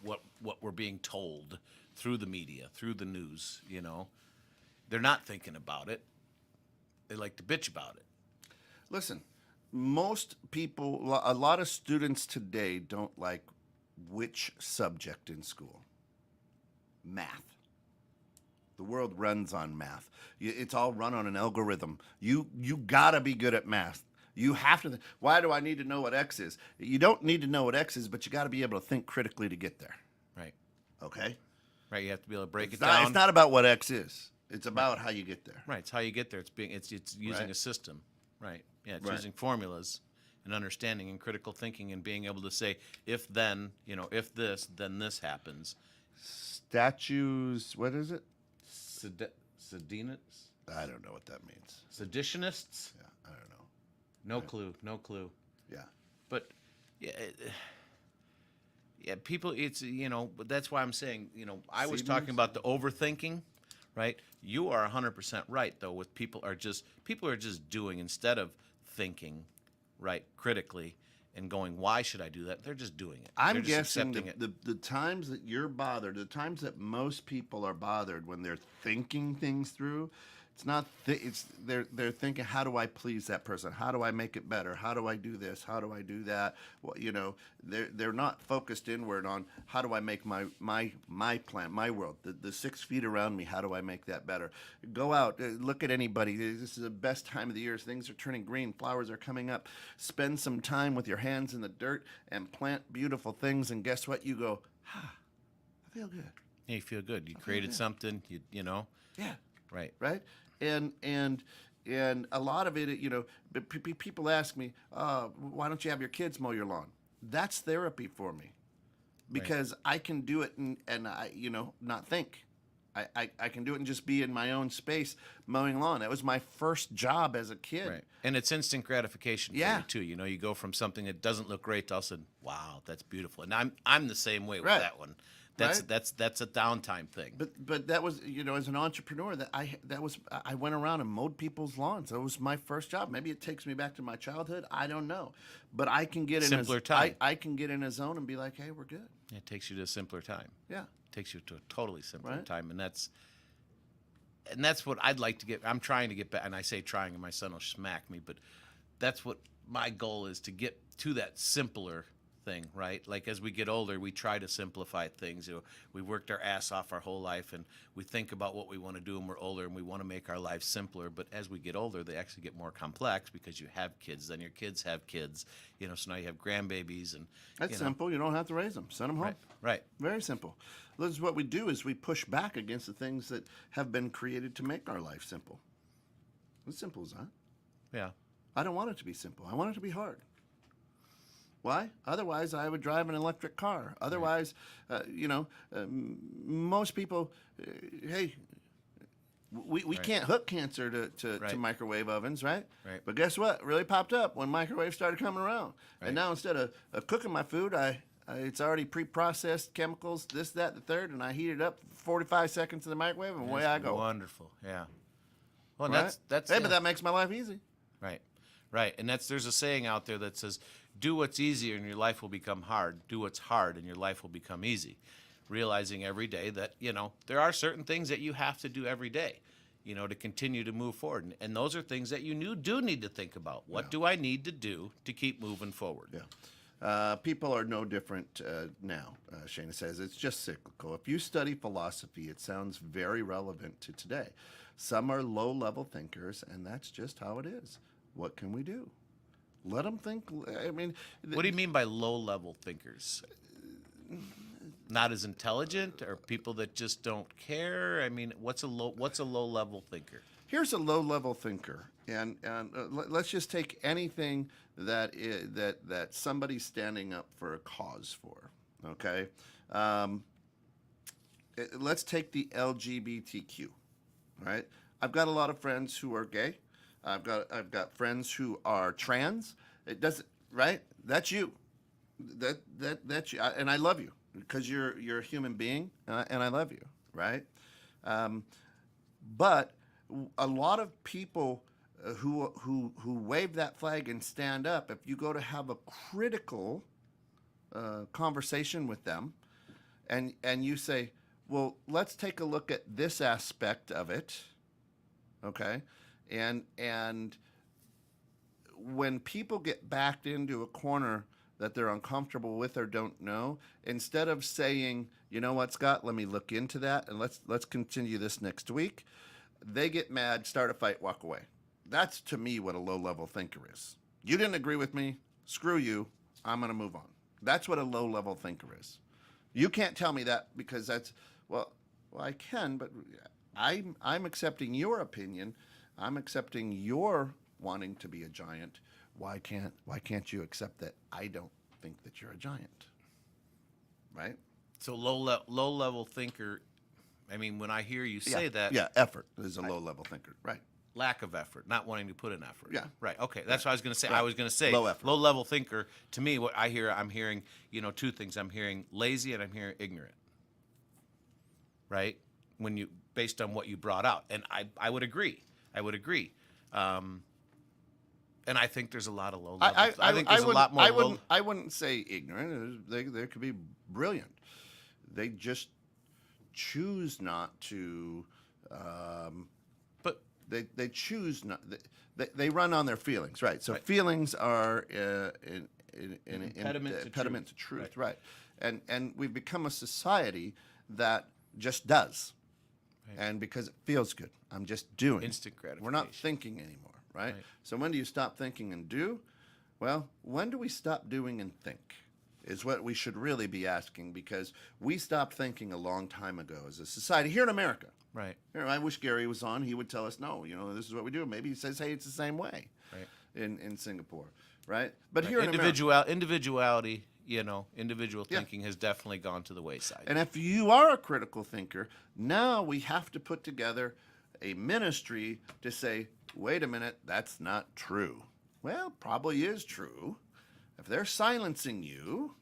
we're being told through the media, through the news. You know, they're not thinking about it. They like to bitch about it. Listen, most people, a lot of students today don't like which subject in school? Math. The world runs on math. It's all run on an algorithm. You gotta be good at math. You have to. Why do I need to know what X is? You don't need to know what X is, but you got to be able to think critically to get there. Right. Okay. Right. You have to be able to break It's it not, down. it's not about what X is. It's about how you get there. Right. It's how you get there. It's using Right. a system. Right. Yeah. It's Right. using formulas and understanding and critical thinking and being able to say, if then, if this, then this happens. Statues. What is it? Seditionists? I don't know what that means. Seditionists? Yeah, I don't know. No clue. No clue. Yeah. But yeah, yeah, people. It's but that's why I'm saying I was talking about the overthinking, right? You are 100% right though. With people are just doing instead of thinking, right, critically and going, why should I do that? They're just doing it. I'm They're just guessing accepting it. the times that you're bothered, the times that most people are bothered when they're thinking things through, it's not. They're thinking, how do I please that person? How do I make it better? How do I do this? How do I do that? Well, they're not focused inward on how do I make my plan, my world, the 6 feet around me. How do I make that better? Go out, look at anybody. This is the best time of the year. Things are turning green. Flowers are coming up. Spend some time with your hands in the dirt and plant beautiful things. And guess what? You go, I feel good. Yeah, you feel good. You created something. You know. Yeah. Right. Right. And a lot of it, people ask me, why don't you have your kids mow your lawn? That's therapy for me, because I can do it and I, not think. I can do it and just be in my own space mowing lawn. That was my first job as a kid. Right. And it's instant gratification for Yeah. you too. You go from something that doesn't look great to all of a sudden, wow, that's beautiful. And I'm the same way with Right. that one. That's a downtime thing. But that was, as an entrepreneur, I went around and mowed people's lawns. That was my first job. Maybe it takes me back to my childhood. I don't know, but I can get in Simpler time. I can get in a zone and be like, hey, we're good. It takes you to a simpler time. Yeah. It takes you to a totally simpler Right. time, and that's what I'd like to get. I'm trying to get back, and I say trying, and my son will smack me, but that's what my goal is, to get to that simpler thing, right? Like as we get older, we try to simplify things. We worked our ass off our whole life, and we think about what we want to do when we're older, and we want to make our lives simpler. But as we get older, they actually get more complex because you have kids, then your kids have kids, so now you have grandbabies, and That's simple. You don't have to raise them. Send them home. right. Very simple. This is what we do is we push back against the things that have been created to make our life simple. As simple as that. Yeah. I don't want it to be simple. I want it to be hard. Why? Otherwise, I would drive an electric car. Otherwise, most people, hey, we can't hook cancer to Right. microwave ovens, right? Right. But guess what? It really popped up when microwaves started coming around. Right. And now instead of cooking my food, it's already pre-processed chemicals, this, that, the third, and I heat it up 45 seconds in the microwave, and away I go. Wonderful. Yeah. Well, Right? that's Hey, but that makes my life easy. Right. And there's a saying out there that says, do what's easier and your life will become hard. Do what's hard and your life will become easy. Realizing every day that, there are certain things that you have to do every day, to continue to move forward. And those are things that you do need to think about. What do I need to do to keep moving forward? Yeah. People are no different now, Shana says. It's just cyclical. If you study philosophy, it sounds very relevant to today. Some are low-level thinkers, and that's just how it is. What can we do? Let them think. I mean, What do you mean by low-level thinkers? Not as intelligent, or people that just don't care? I mean, what's a low-level thinker? here's a low-level thinker, and let's just take anything that somebody's standing up for a cause for. Okay, let's take the LGBTQ. Right, I've got a lot of friends who are gay. I've got friends who are trans. It doesn't, right? That's you. That's you, and I love you because you're a human being, and I love you, right? But a lot of people who wave that flag and stand up, if you go to have a critical conversation with them, and you say, well, let's take a look at this aspect of it, okay? And when people get backed into a corner that they're uncomfortable with or don't know, instead of saying, you know what, Scott, let me look into that and let's continue this next week, they get mad, start a fight, walk away. That's to me what a low-level thinker is. You didn't agree with me, screw you, I'm going to move on. That's what a low-level thinker is. You can't tell me that because that's, well I can, but I'm accepting your opinion. I'm accepting your wanting to be a giant. Why can't you accept that I don't think that you're a giant? Right? So low-level thinker, I mean, when I hear you say that, Yeah, effort is a low-level thinker. Right. lack of effort, not wanting to put in effort. Yeah. Right. Okay. That's what I was going to say. Right. I was going to say Low effort. low-level thinker. To me, what I'm hearing, two things. I'm hearing lazy and I'm hearing ignorant. Right. Based on what you brought out, and I would agree. And I think there's a lot of low level. I think there's a lot more. I wouldn't say ignorant. They could be brilliant. They just choose not to. But they choose not. They run on their feelings, right? So Right. feelings are an impediment to truth, right? And we've become a society that just does, and because it feels good, I'm just doing. Instant We're not gratification. thinking anymore. Right? Right. So when do you stop thinking and do? Well, when do we stop doing and think is what we should really be asking, because we stopped thinking a long time ago as a society here in America. right. I wish Gary was on. He would tell us, no, this is what we do. Maybe he says, hey, it's the same way Right. in Singapore, right? But here in America. Individuality, individual Yeah. thinking has definitely gone to the wayside. And if you are a critical thinker, now we have to put together a ministry to say, wait a minute, that's not true. Well, probably is true. If they're silencing you,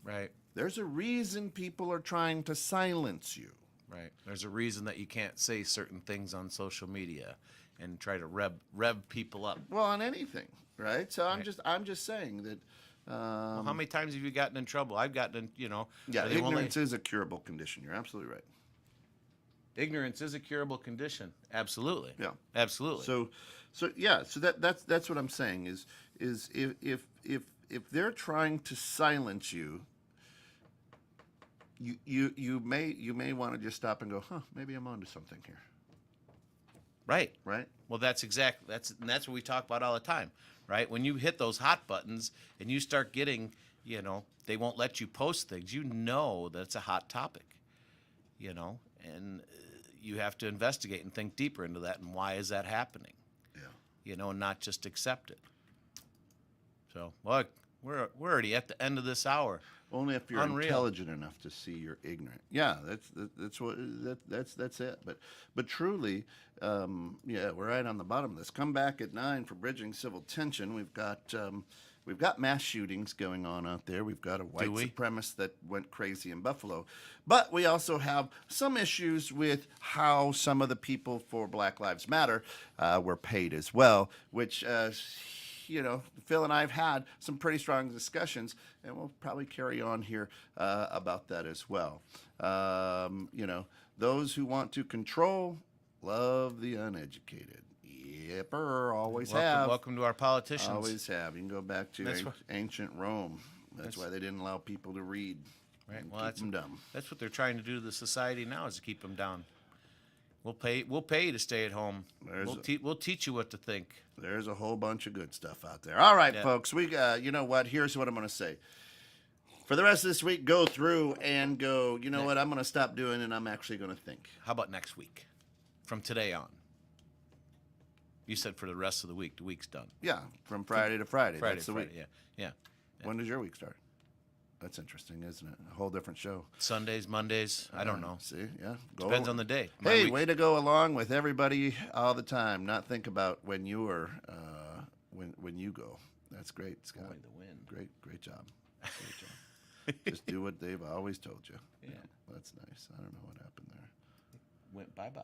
right. there's a reason people are trying to silence you. Right. There's a reason that you can't say certain things on social media and try to rev people up. Well, on anything, right? So Right. I'm just saying that. Well, how many times have you gotten in trouble? I've gotten in, Yeah, are they only- ignorance is a curable condition. You're absolutely right. Ignorance is a curable condition. Absolutely. Yeah. Absolutely. So that's what I'm saying is if they're trying to silence you, you may want to just stop and go, maybe I'm onto something here. Right. Right? Well, that's what we talk about all the time, right? When you hit those hot buttons and you start getting, they won't let you post things. You know that it's a hot topic, and you have to investigate and think deeper into that and why is that happening, and not just accept it. So, well, we're already at the end of this hour. Only if you're Unreal. intelligent enough to see you're ignorant. Yeah, that's it. But truly, we're right on the bottom of this. Come back at 9 for Bridging Civil Tension. We've got mass shootings going on out there. We've got a white supremacist that went crazy in Buffalo, but we also have some issues with how some of the people for Black Lives Matter were paid as well, which. Phil and I have had some pretty strong discussions, and we'll probably carry on here about that as well. Those who want to control love the uneducated. Yepper, always have. Welcome to our politicians. Always have. You can go back to ancient Rome. That's why they didn't allow people to read. Right. Well, keep them dumb. That's what they're trying to do to the society now, is to keep them down. We'll pay you to stay at home. We'll teach you what to think. There's a whole bunch of good stuff out there. All right, folks. We you know what? Here's what I'm going to say. For the rest of this week, go through and go, you know what? I'm going to stop doing and I'm actually going to think. How about next week? From today on. You said for the rest of the week. The week's done. Yeah, from Friday to Friday. That's the Friday, week. Yeah. When does your week start? That's interesting, isn't it? A whole different show. Sundays, Mondays, I don't know. See, yeah. Depends on the day. Hey, way to go along with everybody all the time. Not think about when you are, when you go. That's great, Scott. Boy, the wind. Great job. Great job. Just do what they've always told you. Yeah. That's nice. I don't know what happened there. Went bye-bye.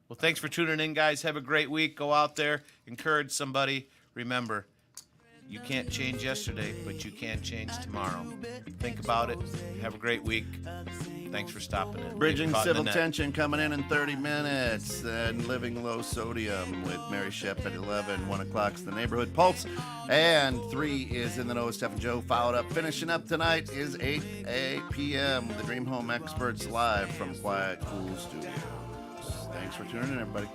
Well, thanks for tuning in, guys. Have a great week. Go out there, encourage somebody. Remember, you can't change yesterday, but you can change tomorrow. Think about it. Have a great week. Thanks for stopping in. Bridging Civil Tension coming in 30 minutes. Then Living Low Sodium with Mary Shep at 11. 1 o'clock's the Neighborhood Pulse. And 3 is In the Know with Steph and Joe. Followed up. Finishing up tonight is 8 p.m. The Dream Home Experts live from Quiet Cool Studios. Thanks for tuning in, everybody.